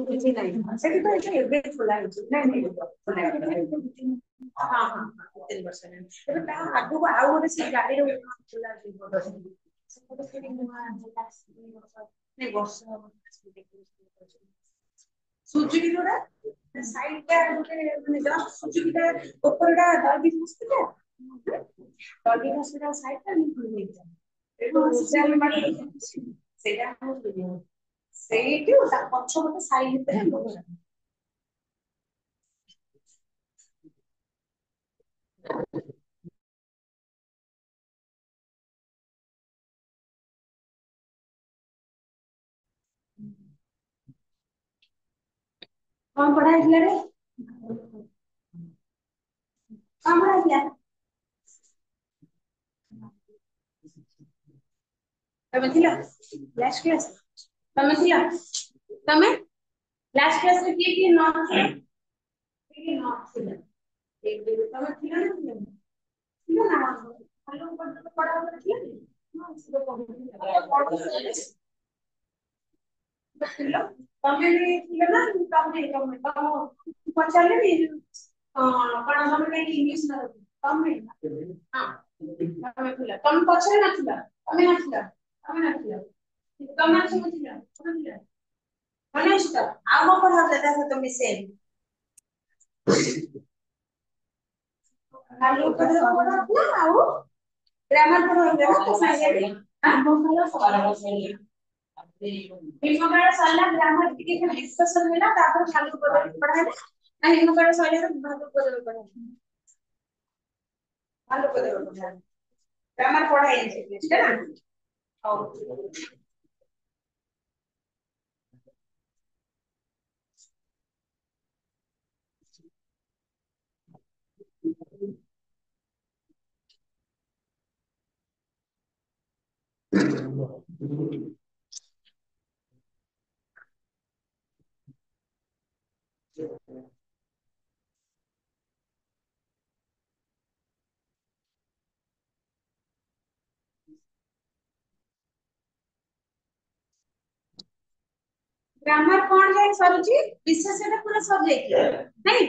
କିଛି ନାହିଁ ସେଠି ତ ଏଇଟା ଏବେ ଖୋଲା ହେଇଛି ନାଇଁ ଖୋଲା ହେଇଛି। ହଁ ହଁ 3 ବର୍ଷ ହେଲାଣି। ଏବେ ତା ଆଗକୁ ଆଉ ଗୋଟେ ସେ ଗାଡିର ଖୋଲା ଯିବ ସେପଟେ ସେଠି ନୂଆ ନାଇଁ ବର୍ଷ ହବ ସୁଜୁକି ଯୋଉଟା ସାଇଡଟା ଗୋଟେ ମାନେ ଜଷ୍ଟ ସୁଜୁକିଟା ଉପରଟା ଡଲବି ହସ୍ପିଟାଲ ଡଲବି ହସ୍ପିଟାଲ ସାଇଡଟା ଖୋଲି ଦେଇଛି ସେଇଟା ସେଇଠୁ ତା ପଛ ଗୋଟେ ସାଇ ଭିତରେ କଣ ପଢା ହେଇଥିଲା ରେ କଣ ପଢା ହେଇଥିଲା ତମେ ଥିଲ ଲାଷ୍ଟ କ୍ଲାସ ତମେ ଥିଲ ତମେ ଲାଷ୍ଟ କ୍ଲାସରେ କିଏ ନଥିଲା କିଏ ନଥିଲା ତମେ ଥିଲ ନା ଥିଲ ନା ଭଲ ପଢା ଥିଲା ତମେ ବି ଥିଲ ନା ତମ ପଚାରିଲେନି କଣ ତମେ କାହିଁକି ଇଂଲିଶ ନବ ତମେ ହଁ ତମେ ଥିଲ ତମେ ପଛରେ ନଥିଲ ତମେ ନଥିଲ ତମେ ନଥିଲ ତମେ ସବୁ ଥିଲ ତମେ ଥିଲ ମନେ ଅଛି ତ ଆଉ କଣ ପଢା ହଉଥିଲା ତା ସହିତ ମିଶେଇ ଖାଲି ଉପରେ ପଢା ହଉଥିଲା ଆଉ ଗ୍ରାମାର ପଢା ହଉଥିଲା ତ ସାଙ୍ଗରେ ନିମକାଳ ସରିଲା ଗ୍ରାମାର ଟିକେ ଖାଲି ଡିସ୍କସନ ହେଲା ତାପରେ ଖାଲି ଉପରେ ପଢା ହେଲା ନା ନିମକାଳ ସରିଲା ଭାଗ ଉପରେ ପଢା ଭାଗ ଉପରେ ପଢା ଗ୍ରାମାର ପଢା ହେଇଛି ହେଲା ହଉ ଗ୍ରାମାର କଣ ଯାଇ ସରୁଛି ବିଶେଷଟା ପୁରା ସରିଯାଇଛି ନାଇଁ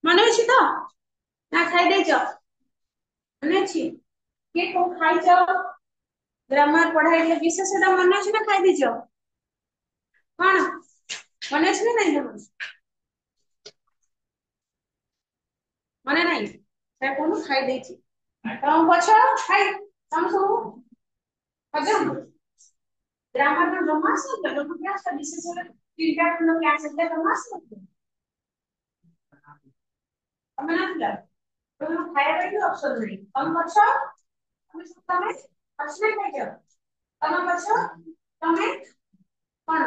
ମନେ ଅଛି ତ ନା ଖାଇଦେଇଛ ମନେ ଅଛି କିଏ କୋଉ ଖାଇଛ ଗ୍ରାମାର ପଢା ହେଇଥିଲା ବିଶେଷଟା ମନେ ଅଛି ନା ଖାଇଦେଇଛ କଣ ମନେ ଅଛି ନା ନାଇଁ ତମର ମନେ ନାହିଁ ସେ କହୁନୁ ଖାଇଦେଇଛି ତମ ପଛ ଖାଇ ତମ ସବୁ ହଜମ ଗ୍ରାମାର ଜମା ଆସିନଥିଲା ଜମା କ୍ଲାସ ବିଶେଷ ତିନିଟା କ୍ଲାସ ହେଇଥିଲା ଜମା ଆସିନଥିଲା ତମେ ନଥିଲ ତମେ ଖାଇବା ପାଇଁ ବି ଅପସନ ନାହିଁ ତମ ପଛ ତମେ ପଛରେ ଖାଇଛ ତମ ପଛ ତମେ କଣ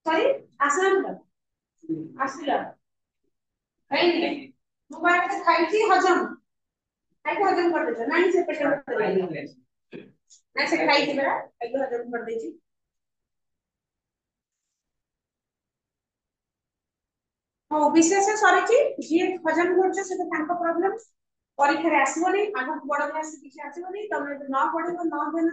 ସରି ଆସିନଥିଲ ଆସିଲ ଖାଇନି ମୁଁ କହିବା ଖାଇଛି ହଜମ ଖାଇକି ହଜମ କରିଦେଇଛ ନାଇଁ ସେ ପେଟ ନା ସେ ଖାଇଛି ପରା ଖାଇକି ହଜମ କରିଦେଇଛି ହଉ ବିଶେଷ ସରିଛି ଯିଏ ହଜମ କରୁଛ ସେଟା ତାଙ୍କ ପ୍ରୋବ୍ଲେମ ପରୀକ୍ଷାରେ ଆସିବନି ଆଗକୁ ବଡ କ୍ଲାସ କିଛି ଆସିବନି ତମେ ନ ପଢିବ ନ ଦେନ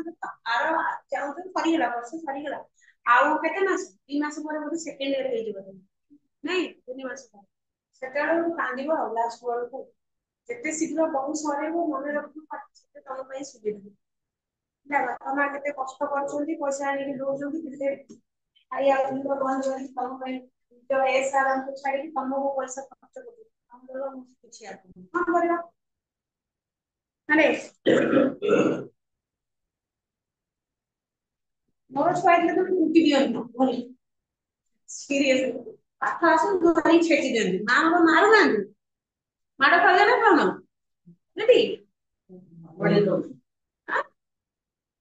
ଆର ଚାହୁଁଛ ସରିଗଲା ବର୍ଷ ସରିଗଲା ଆଉ କେତେ ମାସ 2 ମାସ ପରେ ବୋଧେ ସେକେଣ୍ଡ ଇୟର ହେଇଯିବ ନାଇଁ 3 ମାସ ପରେ ସେତେବେଳକୁ କାନ୍ଦିବ ଆଉ ଲାଷ୍ଟ ବେଳକୁ ଯେତେ ଶୀଘ୍ର ବହି ସରେଇବ ମନେ ରଖିବ ସେତେ ତମ ପାଇଁ ସୁବିଧା ବାପା ମା କେତେ କଷ୍ଟ କରୁଛନ୍ତି ପଇସା ଆଣିକି ଦଉଛନ୍ତି କେତେ ଖାଇବା ପିଇବା ବନ୍ଦ କରି ତମ ପାଇଁ ଏ ସାରଙ୍କୁ ଛାଡିକି ତମକୁ ପଇସା ଖର୍ଚ୍ଚ କରୁଛନ୍ତି ତମର କିଛି ଆସୁନି କଣ କରିବା ଆରେ ମୋର ଛୁଆ ହେଇଥିଲେ ତ କୁଟି ଦିଅନ୍ତି ଘରେ ସିରିୟସଲି ପାଠ ଆସୁ ଘରେ ଛେଚି ଦିଅନ୍ତି ମା ବାପା ମାରୁନାହାନ୍ତି ମାଡ ଖାଇଲେ ନା କଣ ରେଡି ବଢେଇ ଦଉଛି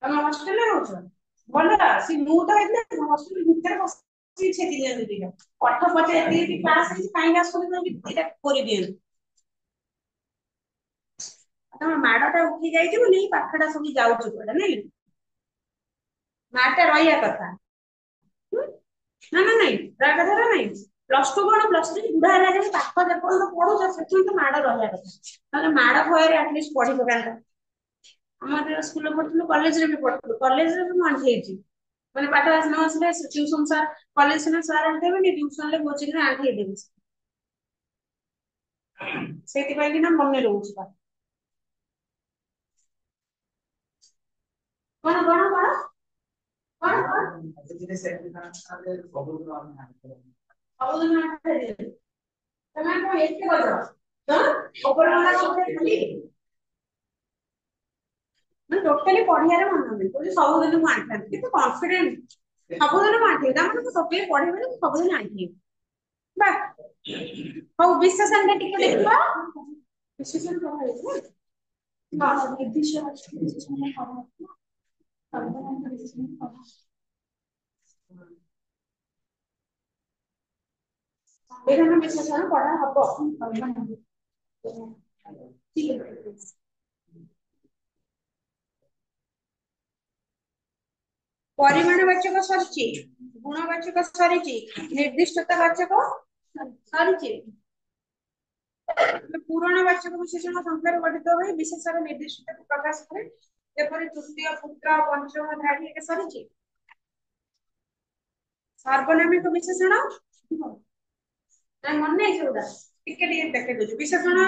ତମେ ହଷ୍ଟେଲରେ ରହୁଛ ଭଲ ସେ ମୁଁ ତ ହେଇଥିଲେ ହଷ୍ଟେଲ ଭିତରେ ବସି ଛେଚି ଦିଅନ୍ତି ଦିଟା ପାଠ ପଚାରି ଏତିକି କ୍ଲାସ ହେଇଛି କାହିଁକି ଆସୁନି ଦିଟା କରିଦିଅନ୍ତି ତମ ମାଡ ଟା ଉଠି ଯାଇଛି ବୋଲି ପାଠଟା ସବୁ ଯାଉଛି କୁଆଡେ ନାଇଁ ମାର୍କ ଟା ରହିବା କଥା ନା ନା ନାଇଁ ରହିବା କଥା ନା ନାଇଁ ପ୍ଲସ ଟୁ କଣ ପ୍ଲସ ଥ୍ରୀ ବୁଢା ହେଲା ଯାଏ ପାଠ ଯେପର୍ଯ୍ୟନ୍ତ ପଢୁଛ ସେପର୍ଯ୍ୟନ୍ତ ମାଡ ରହିବା କଥା ନହେଲେ ମାଡ ଭୟରେ ଆଟଲିଷ୍ଟ ପଢି ପକାନ୍ତା ଆମ ସ୍କୁଲରେ ପଢୁଥିଲୁ କଲେଜରେ ବି ପଢୁଥିଲୁ କଲେଜରେ ବି ମୁଁ ଆଣ୍ଠେଇଛି ମାନେ ପାଠ ନ ଆସିଲେ ଟ୍ୟୁସନ ସାର୍ କଲେଜ ସିନା ସାର୍ ଆଣିଦେବେନି ଟ୍ୟୁସନ ରେ କୋଚିଂ ରେ ଆଣ୍ଠେଇ ଦେବେ ସେଇଥିପାଇଁ କି ନା ମନେ ରହୁଛି ପାଠ। କଣ କଣ କଣ କଣ ସବୁଦିନ ଆଣ୍ଠେଇ ଦେବେ ତମେ କଣ ଏତେ କରିବ ଉପର ମନା ଖାଲି ମାନେ ଟୋଟାଲି ପଢିବାରେ ମନ ନାହିଁ କହୁଛି ସବୁଦିନ ମୁଁ ଆଣ୍ଠାନ୍ତି କିନ୍ତୁ କନଫିଡେଣ୍ଟ ସବୁଦିନ ମୁଁ ଆଣ୍ଠେଇବି ତାମାନେ ମୁଁ ଟୋଟାଲି ପଢିବିନି ମୁଁ ସବୁଦିନ ଆଣ୍ଠେଇବି ବା ହଉ ବିଶେଷଣ ଟା ଟିକେ ଦେଖିବା ବିଶେଷଣ କଣ ହେଇଛି ହଁ ନିର୍ଦ୍ଦିଷ୍ଟ ସଂବିଧାନ ବିଶେଷଣ ପଢା ହବ ପରିମାଣ ବାଚକ ସରିଛି ଗୁଣବାଚକ ସରିଛି ନିର୍ଦ୍ଦିଷ୍ଟତା ବାଚକ ସରିଛି ପୂରଣ ବାଚକ ବିଶେଷଣ ସଂଖ୍ୟାରୁ ଗଠିତ ହୋଇ ବିଶେଷର ନିର୍ଦ୍ଦିଷ୍ଟତାକୁ ପ୍ରକାଶ କରେ ଯେପରି ତୃତୀୟ ପୁତ୍ର ପଞ୍ଚମ ଧାଡି ଏଟା ସରିଛି ସର୍ବନାମିକ ବିଶେଷଣ ମନେ ନାହିଁ ସେଗୁଡା ଟିକେ ଟିକେ ଦେଖେଇ ଦଉଛି ବିଶେଷଣ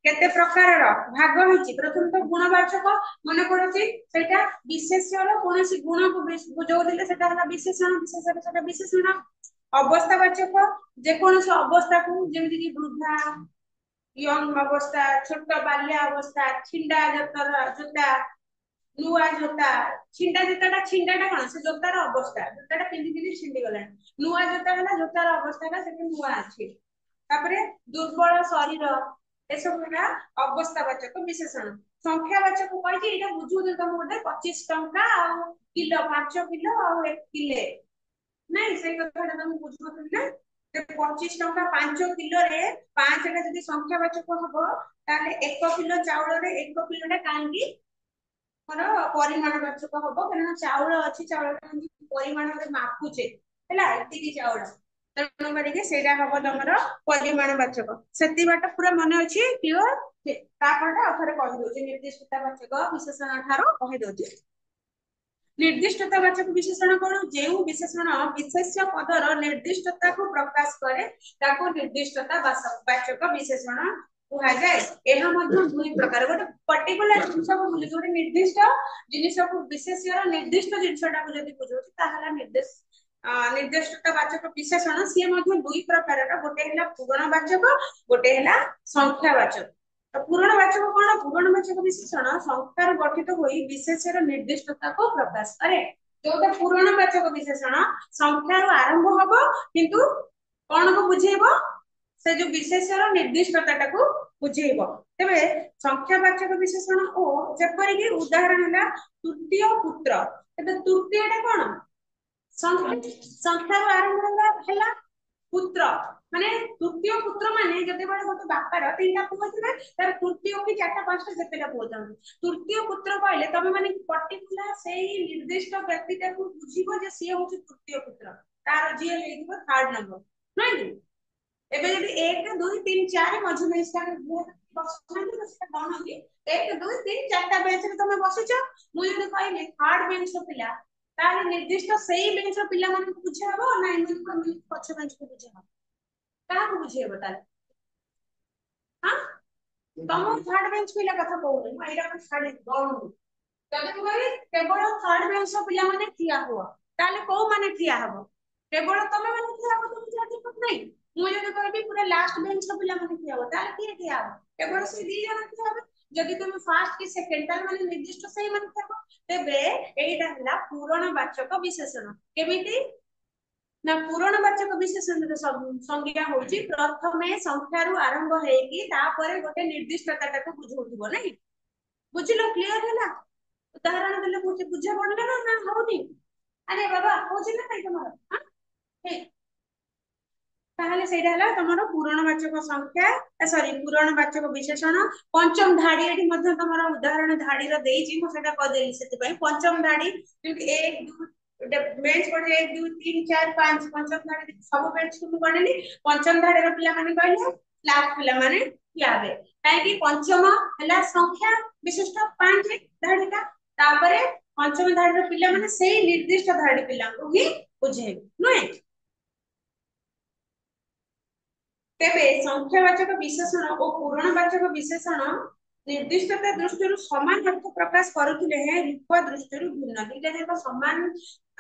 କେତେ ପ୍ରକାରର ଭାଗ ହେଇଛି ପ୍ରଥମେ ତ ଗୁଣବାଚକ ମନେ ପଡୁଛି ସେଇଟା ବିଶେଷ୍ୟର କୌଣସି ଗୁଣକୁ ବୁଝାଉଥିଲେ ସେଟା ହେଲା ବିଶେଷଣ ବିଶେଷରେ ସେଟା ବିଶେଷଣ ଅବସ୍ଥା ବାଚକ ଯେକୌଣସି ଅବସ୍ଥାକୁ ଯେମିତିକି ବୃଦ୍ଧା ୟଙ୍ଗ ଅବସ୍ଥା ଛୋଟ ବାଲ୍ୟ ଅବସ୍ଥା ଛିଣ୍ଡା ଜୋତା ନୂଆ ଜୋତା ଛିଣ୍ଡାଟା କଣ ସେ ଜୋତାର ଅବସ୍ଥା ଜୋତାଟା ପିନ୍ଧି ଛିଣ୍ଡି ଗଲାଣି ନୂଆ ଜୋତା ହେଲା ଜୋତାର ଅବସ୍ଥାଟା ସେଠି ନୂଆ ଅଛି ତାପରେ ଦୁର୍ବଳ ଶରୀର ଏସବୁ ହେଲା ଅବସ୍ଥା ବାଚକ ବିଶେଷଣ ସଂଖ୍ୟା ବାଚକ କହିଛି ଏଇଟା ବୁଝୁଛନ୍ତି ତମ ଗୋଟେ 25 ଟଙ୍କା ଆଉ କିଲୋ 5 କିଲୋ ଆଉ 1 କିଲେ ନାଇଁ ସେଇ କଥାଟା ତମକୁ ବୁଝୁଥିଲି ନା 25 ଟଙ୍କା 5 କିଲୋରେ 5ଟା ଯଦି ସଂଖ୍ୟା ବାଚକ ହବ ତାହେଲେ 1 କିଲୋ ଚାଉଳରେ 1 କିଲୋଟା କାହିଁକି ମୋର ପରିମାଣ ବାଚକ ହବ କାରଣ ଚାଉଳ ଅଛି ଚାଉଳଟା ପରିମାଣରେ ମାପୁଛେ ହେଲା ଏତିକି ଚାଉଳ ତେଣୁ କରିକି ସେଇଟା ହବ ତମର ପରିମାଣ ବାଚକ ସେତିକି ବାଟ ପୁରା ମନେ ଅଛି କ୍ଲିୟର ତାପରଟା ଆଉ ଥରେ କହିଦଉଛି ନିର୍ଦ୍ଦିଷ୍ଟତା ବାଚକ ବିଶେଷଣ ଠାରୁ କହିଦଉଛି ନିର୍ଦ୍ଦିଷ୍ଟତା ବାଚକ ବିଶେଷଣ କଣ ଯେଉଁ ବିଶେଷଣ ବିଶେଷ୍ୟ ପଦର ନିର୍ଦ୍ଦିଷ୍ଟତାକୁ ପ୍ରକାଶ କରେ ତାକୁ ନିର୍ଦ୍ଦିଷ୍ଟତା ବାଚକ ବିଶେଷଣ କୁହାଯାଏ ଏହା ମଧ୍ୟ ଦୁଇ ପ୍ରକାର ଗୋଟେ ପର୍ଟିକୁଲାର ଜିନିଷକୁ ବୁଝୁଛି ଗୋଟେ ନିର୍ଦ୍ଦିଷ୍ଟ ଜିନିଷକୁ ବିଶେଷ୍ୟର ନିର୍ଦ୍ଦିଷ୍ଟ ଜିନିଷଟାକୁ ଯଦି ବୁଝଉଛି ତାହେଲେ ନିର୍ଦ୍ଦିଷ୍ଟତା ବାଚକ ବିଶେଷଣ ସିଏ ମଧ୍ୟ ଦୁଇ ପ୍ରକାରର ଗୋଟେ ହେଲା ପୂରଣ ବାଚକ ଗୋଟେ ହେଲା ସଂଖ୍ୟା ବାଚକ ପୂରଣ ବାଚକ କଣ ପୂରଣ ବାଚକ ବିଶେଷଣ ସଂଖ୍ୟାରୁ ଗଠିତ ହୋଇ ବିଶେଷ୍ୟର ନିର୍ଦ୍ଦିଷ୍ଟତାକୁ ପ୍ରକାଶ କରେ ଯୋଉଟା ପୂରଣ ବାଚକ ବିଶେଷଣ ସଂଖ୍ୟାରୁ ଆରମ୍ଭ ହବ କିନ୍ତୁ କଣକୁ ବୁଝେଇବ ସେ ଯୋଉ ବିଶେଷ୍ୟର ନିର୍ଦ୍ଦିଷ୍ଟତାଟାକୁ ବୁଝେଇବ ତେବେ ସଂଖ୍ୟାବାଚକ ବିଶେଷଣ ଓ ଯେପରିକି ଉଦାହରଣ ହେଲା ତୃତୀୟ ପୁତ୍ର ତେବେ ତୃତୀୟଟା କଣ ସଂଖ୍ୟାରୁ ଆରମ୍ଭ ହେଲା ପୁତ୍ର ମାନେ ତୃତୀୟ ପୁତ୍ର ମାନେ ଯେତେବେଳେ ଗୋଟେ ବାପାର 3ଟା ପୁଅ ଥିବେ ତାର ତୃତୀୟ କି 4ଟା 5ଟା ଯେତେଟା ପୁଅ ଥାନ୍ତି ତୃତୀୟ ପୁତ୍ର କହିଲେ ତମେ ମାନେ ପର୍ଟିକୁଲାର ସେଇ ନିର୍ଦ୍ଦିଷ୍ଟ ବ୍ୟକ୍ତିଟାକୁ ବୁଝିବ ଯେ ସିଏ ହଉଛି ତୃତୀୟ ପୁତ୍ର ତାର ଯିଏ ହେଇଥିବ 3rd ନମ୍ବର ନାଇଁ ଏବେ ଯଦି 1 2 3 4 ମଝି ବେଞ୍ଚଟା ବସୁନାହାନ୍ତି ସେଟା ଗଣନ୍ତି 1 2 3 4ଟା ବେଞ୍ଚରେ ତମେ ବସିଛ ମୁଁ ଯଦି କହିଲି 3rd ବେଞ୍ଚର ପିଲା ତାହେଲେ ନିର୍ଦ୍ଦିଷ୍ଟ ସେଇ ବେଞ୍ଚର ପିଲାମାନଙ୍କୁ ବୁଝା ହବ ନା ଏମାନଙ୍କୁ ପଛ ବେଞ୍ଚକୁ ବୁଝା ହବ କାହାକୁ ବୁଝେଇବ ତାହେଲେ ହଁ ତମ 3rd ବେଞ୍ଚ ପିଲା କଥା କହୁନି ମୁଁ ଏଇଟା ଛାଡି ଗଣୁନି ଯଦି ମୁଁ କହିବି କେବଳ 3rd ବେଞ୍ଚର ପିଲାମାନେ ଠିଆ ହୁଅ ତାହେଲେ କୋଉମାନେ ଠିଆ ହବ କେବଳ ତମେ ମାନେ ଠିଆ ହବ ତମେ ଯାହା ଠିକ ନାହିଁ ମୁଁ ଯଦି କହିବି ପୁରା ଲାଷ୍ଟ ବେଞ୍ଚର ପିଲାମାନେ ଠିଆ ହବ ତାହେଲେ କିଏ ଠିଆ ହବ କେବଳ ସେ 2 ଜଣ ଠିଆ ହେବେ ଯଦି ତମେ ଫାର୍ଷ୍ଟ କି ସେକେଣ୍ଡ ତାହେଲେ ମାନେ ନିର୍ଦ୍ଦିଷ୍ଟ ସେଇମାନେ ଠିଆ ହବ ତେବେ ଏଇଟା ହେଲା ପୂରଣ ବାଚକ ବିଶେଷଣ କେମିତି ନା ପୂରଣ ବାଚକ ବିଶେଷଣର ସଂଜ୍ଞା ହଉଛି ପ୍ରଥମେ ସଂଖ୍ୟାରୁ ଆରମ୍ଭ ହେଇକି ତାପରେ ଗୋଟେ ନିର୍ଦ୍ଦିଷ୍ଟତାଟାକୁ ବୁଝଉଥିବ ନାଇଁ ବୁଝିଲ କ୍ଲିୟର ହେଲା ଉଦାହରଣ ଦେଲେ ବୁଝା ପଡିଲା ନା ହଉନି ଆରେ ବାବା ହଉଛି ନା ନାଇଁ ତମର ତାହେଲେ ସେଇଟା ହେଲା ତମର ପୂରଣ ବାଚକ ସଂଖ୍ୟା ସରି ପୂରଣ ବାଚକ ବିଶେଷଣ ପଞ୍ଚମ ଧାଡି ଏଠି ମଧ୍ୟ ତମର ଉଦାହରଣ ଧାଡିର ଦେଇଛି ମୁଁ ସେଟା କହିଦେଲି ସେଥିପାଇଁ ପଞ୍ଚମ ଧାଡି ଯେମିତି 1 2 ବେଞ୍ଚ ପଡେ 1 2 3 4 5 ପଞ୍ଚମ ଧାଡି ସବୁ ବେଞ୍ଚକୁ ମୁଁ ଗଣିଲି ପଞ୍ଚମ ଧାଡିର ପିଲାମାନେ କହିଲେ ଲାଷ୍ଟ ପିଲାମାନେ ଠିଆ ହେବେ କାହିଁକି ପଞ୍ଚମ ହେଲା ସଂଖ୍ୟା ବିଶିଷ୍ଟ 5 ଧାଡିଟା ତାପରେ पंचम धाड़ी पिला माने सेई निर्दिष्ट धाड़ी पिला को ही बुझे नुहे। तेबे संख्यावाचक विशेषण और पूरणवाचक विशेषण निर्दिष्टता दृष्टि समान अर्थ प्रकाश करुथिले हे रूप दृष्टि भिन्न दुईटा जाक समान।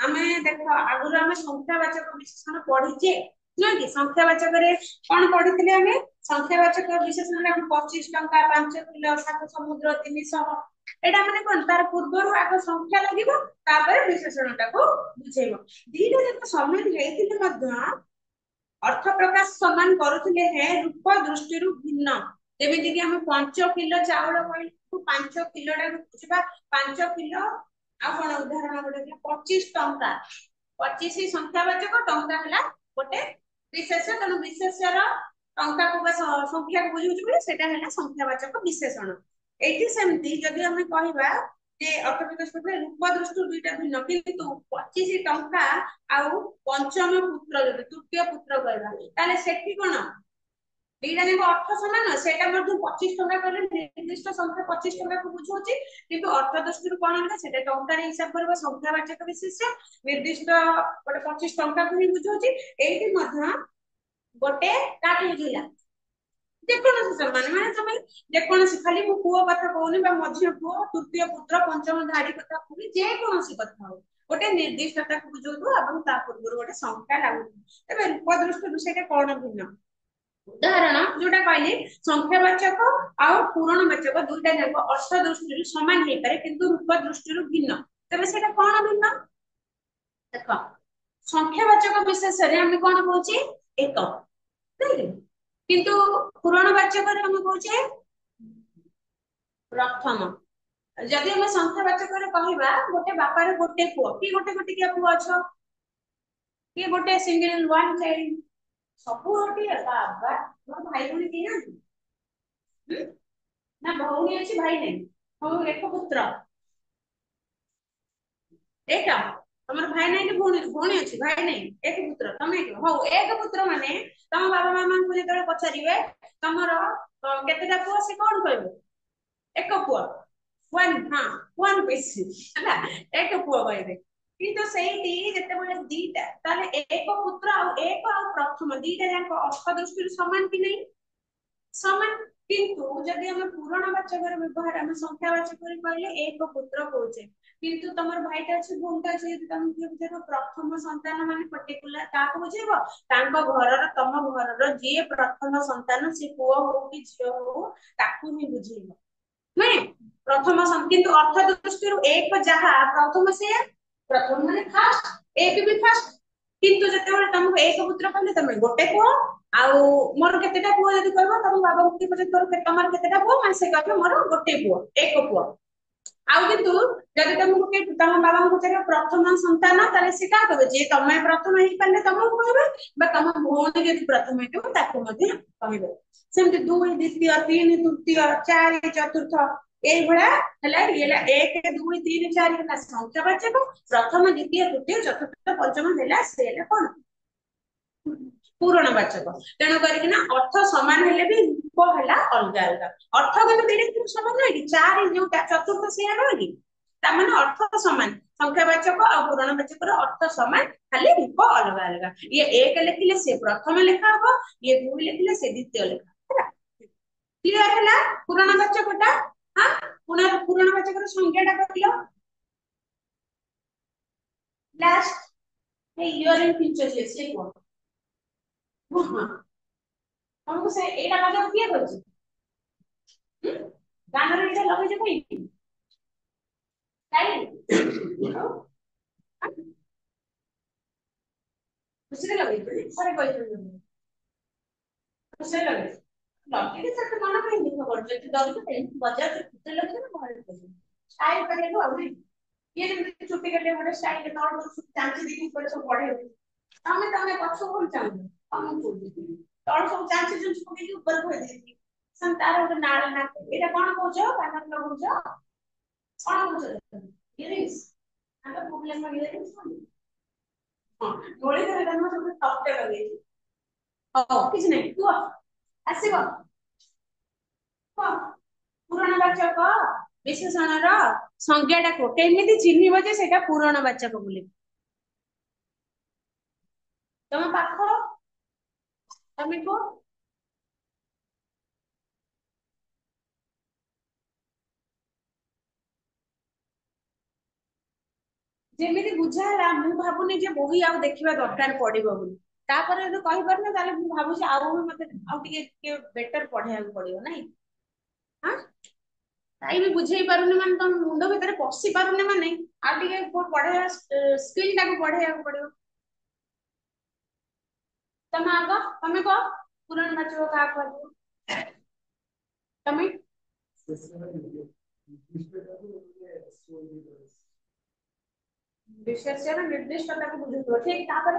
आमे देख आगुर आमे संख्यावाचक विशेषण पढ़िचे न कि संख्यावाचक रे कोन पढ़िथिले आमे संख्यावाचक विशेषण रे 25 टंका 5 किलो 7 समुद्र 300 एटा माने कोन तार पूर्वरु आग संख्या लागिबो तापर विशेषणटा को बुझेइबो दीटा जाक समान हेतिले मध्य अर्थ प्रकाश समान करुथिले हे रूप दृष्टि भिन्न। जेमिति कि हम 5 किलो चावल कहलु 5 किलो टा बुझिबा 5 किलो आ कोन उदाहरण गोटे 25 टंका 25 संख्यावाचक टंका हला गोटे विशेष तनु विशेषर टंका को संख्या को बुझुछु बोले सेटा हला संख्यावाचक विशेषण। एठी सेमति जदि हम कहिबा जे अर्थ प्रकाश करबे रूप दृष्टि दुईटा भिन्न किंतु 25 टंका आउ पंचम पुत्र तृतीय पुत्र कहबा ताले सेठी कोन दीटा जाक अर्थ समान सेटा मध्ये 25 टंका कहले निर्दिष्ट संख्या 25 टंका को बुझौची किंतु अर्थ दृष्टि कोन होला सेटा टंका रे हिसाब करबा संख्यावाचक विशेष निर्दिष्ट गोटे 25 टंका को ही बुझौची। एठी मध्ये गोटे काटी बुझिला जेकोनोसी समान माने तमे जेकोनोसी खाली मु पुओ कथा कहूनी बा मझियो पुओ तृतीय पुत्र पंचम धाड़ी कथा कहूनी जेकोनोसी कथा हो गोटे निर्दिष्टता को बुझौतु एवं ता पूर्व गोटे संख्या लागु तबे रूप दृष्टि सेटा कोन भिन्न। उदाहरण जोटा कहली संख्यावाचक और पूरणवाचक दुईटा जाक अर्थ दृष्टि समान हे पारे किंतु रूप दृष्टि भिन्न तबे सेटा कोन भिन्न देखो संख्यावाचक विशेष रे हम कोन कहूची एक किंतु पूरणवाचक रे हम कहूचे प्रथम। जदि हम संख्यावाचक रे कहबा गोटे बापा रे गोटे पुओ की गोटे गोटे के पुओ अछ की गोटे सिंगल वन चाइल्ड सब गोटे बाबा मोर भाई भौणी के ना भौणी अछि भाई नै हो एक पुत्र एक तमर भाई नै कि भौणी भौणी अछि भाई नै एक पुत्र तमे हो एक पुत्र माने तम बाबा मामा को जेतले पछारिबे तमर केतेटा पुओ से कोन कहबो एक पुओ वन हां वन पीस हला एक पुओ कहबे किंतु सेठी जते बोले दीटा ताले एक पुत्र और एक और प्रथम दीटा जाक अर्थ दृष्टि समान कि नहीं समान किंतु जदि हम पूरणवाचक व्यवहार हम संख्यावाचक कहले एक पुत्र कहूचे किंतु तमर भाईटा अछि भूमिका अछि यदि तम बुझेबो प्रथम संतान माने पर्टिकुलर काको बुझेबो तांको घरर तम घरर जे प्रथम संतान से पुओ हो कि झियो हो ताकू ही बुझेबो नै प्रथम किंतु अर्थ दृष्टि एक जहा प्रथम से प्रथम माने फर्स्ट एक भी फर्स्ट किंतु जते बेले तुमको एक पुत्र कहले तमे गोटे पुओ आउ मोर केतेटा पुओ यदि कहबो तम बाबा को पछे तोर तमर केतेटा पुओ माने से कहबो मोर गोटे पुओ एक पुओ आउ किंतु जदि तुमको के तम बाबा को पछे प्रथम संतान ताले से का कहबे जे तमे प्रथम ही पल्ले तुमको कहबे बा तम भौणी यदि प्रथम हेतु ताको मध्ये कहबे सेमति 2 द्वितीय 3 तृतीय 4 चतुर्थ ए भला हला येला 1 2 3 4 हला संख्यावाचक प्रथम द्वितीय तृतीय चतुर्थ पंचम हला सेला कोन पूरणवाचक तेणु करी ना अर्थ समान हेले भी रूप हला अलग अलग अर्थ किंतु दीटा समान नै कि 4 जो चतुर्थ सेया नै कि ता माने अर्थ समान संख्यावाचक और पूरणवाचक रो अर्थ समान खाली रूप अलग अलग ये एक लिखिले से प्रथम लेखा हो ये 2 लिखिले से द्वितीय लेखा हला क्लियर हला पूरणवाचकटा हां पूरणवाचक रो संख्याटा कहियो लास्ट हे ईयर इन फ्यूचर ये से को हां हमको से एटा मतलब किए करछि गाना रे एटा लगे जे कोई काई खुशी लगे सारे कोई खुशी लगे लगे के सट मन पे देखो कर जे दल के बाजार से खुशी लगे ना घर पे स्टाइल करे को अब ये जे छुट्टी करले बड़े स्टाइल के तौर पर चांची देखि पर सब पड़े तमे तमे पछो कोन चांची हम को तौर सब चांची जो छुट्टी के ऊपर होय देती संतार के नाल ना एटा कोन कहजो कानन लगउजो कोन कहजो इरिस आंटा प्रॉब्लम में इरिस हां गोळे करे तमे सब टॉप पे लगे हो किछ नै तू आसीबो पूरणवाचक विशेषणर संज्ञाटा को केमिति चिन्हिब जे सेटा पूरणवाचक बोली तम पाख तमे को जेमिति बुझाला मु भाबुनी जे बही आउ देखिबा दरकार पड़िबो बोली तापर जो कहि परना ताले मु भाबु जे आउ मते आउ टिके बेटर पढिया पड़िबो नाही हां ताई भी बुझेई पारुनी माने तम मुंड भितर पसी पारुनी माने आ टिके पढिया स्किल टाको पढिया पड़िबो तमे आगो तमे को पुराण वाचक का कहबो तमे विशेषण निर्दिष्टता को बुझुतो ठीक तापर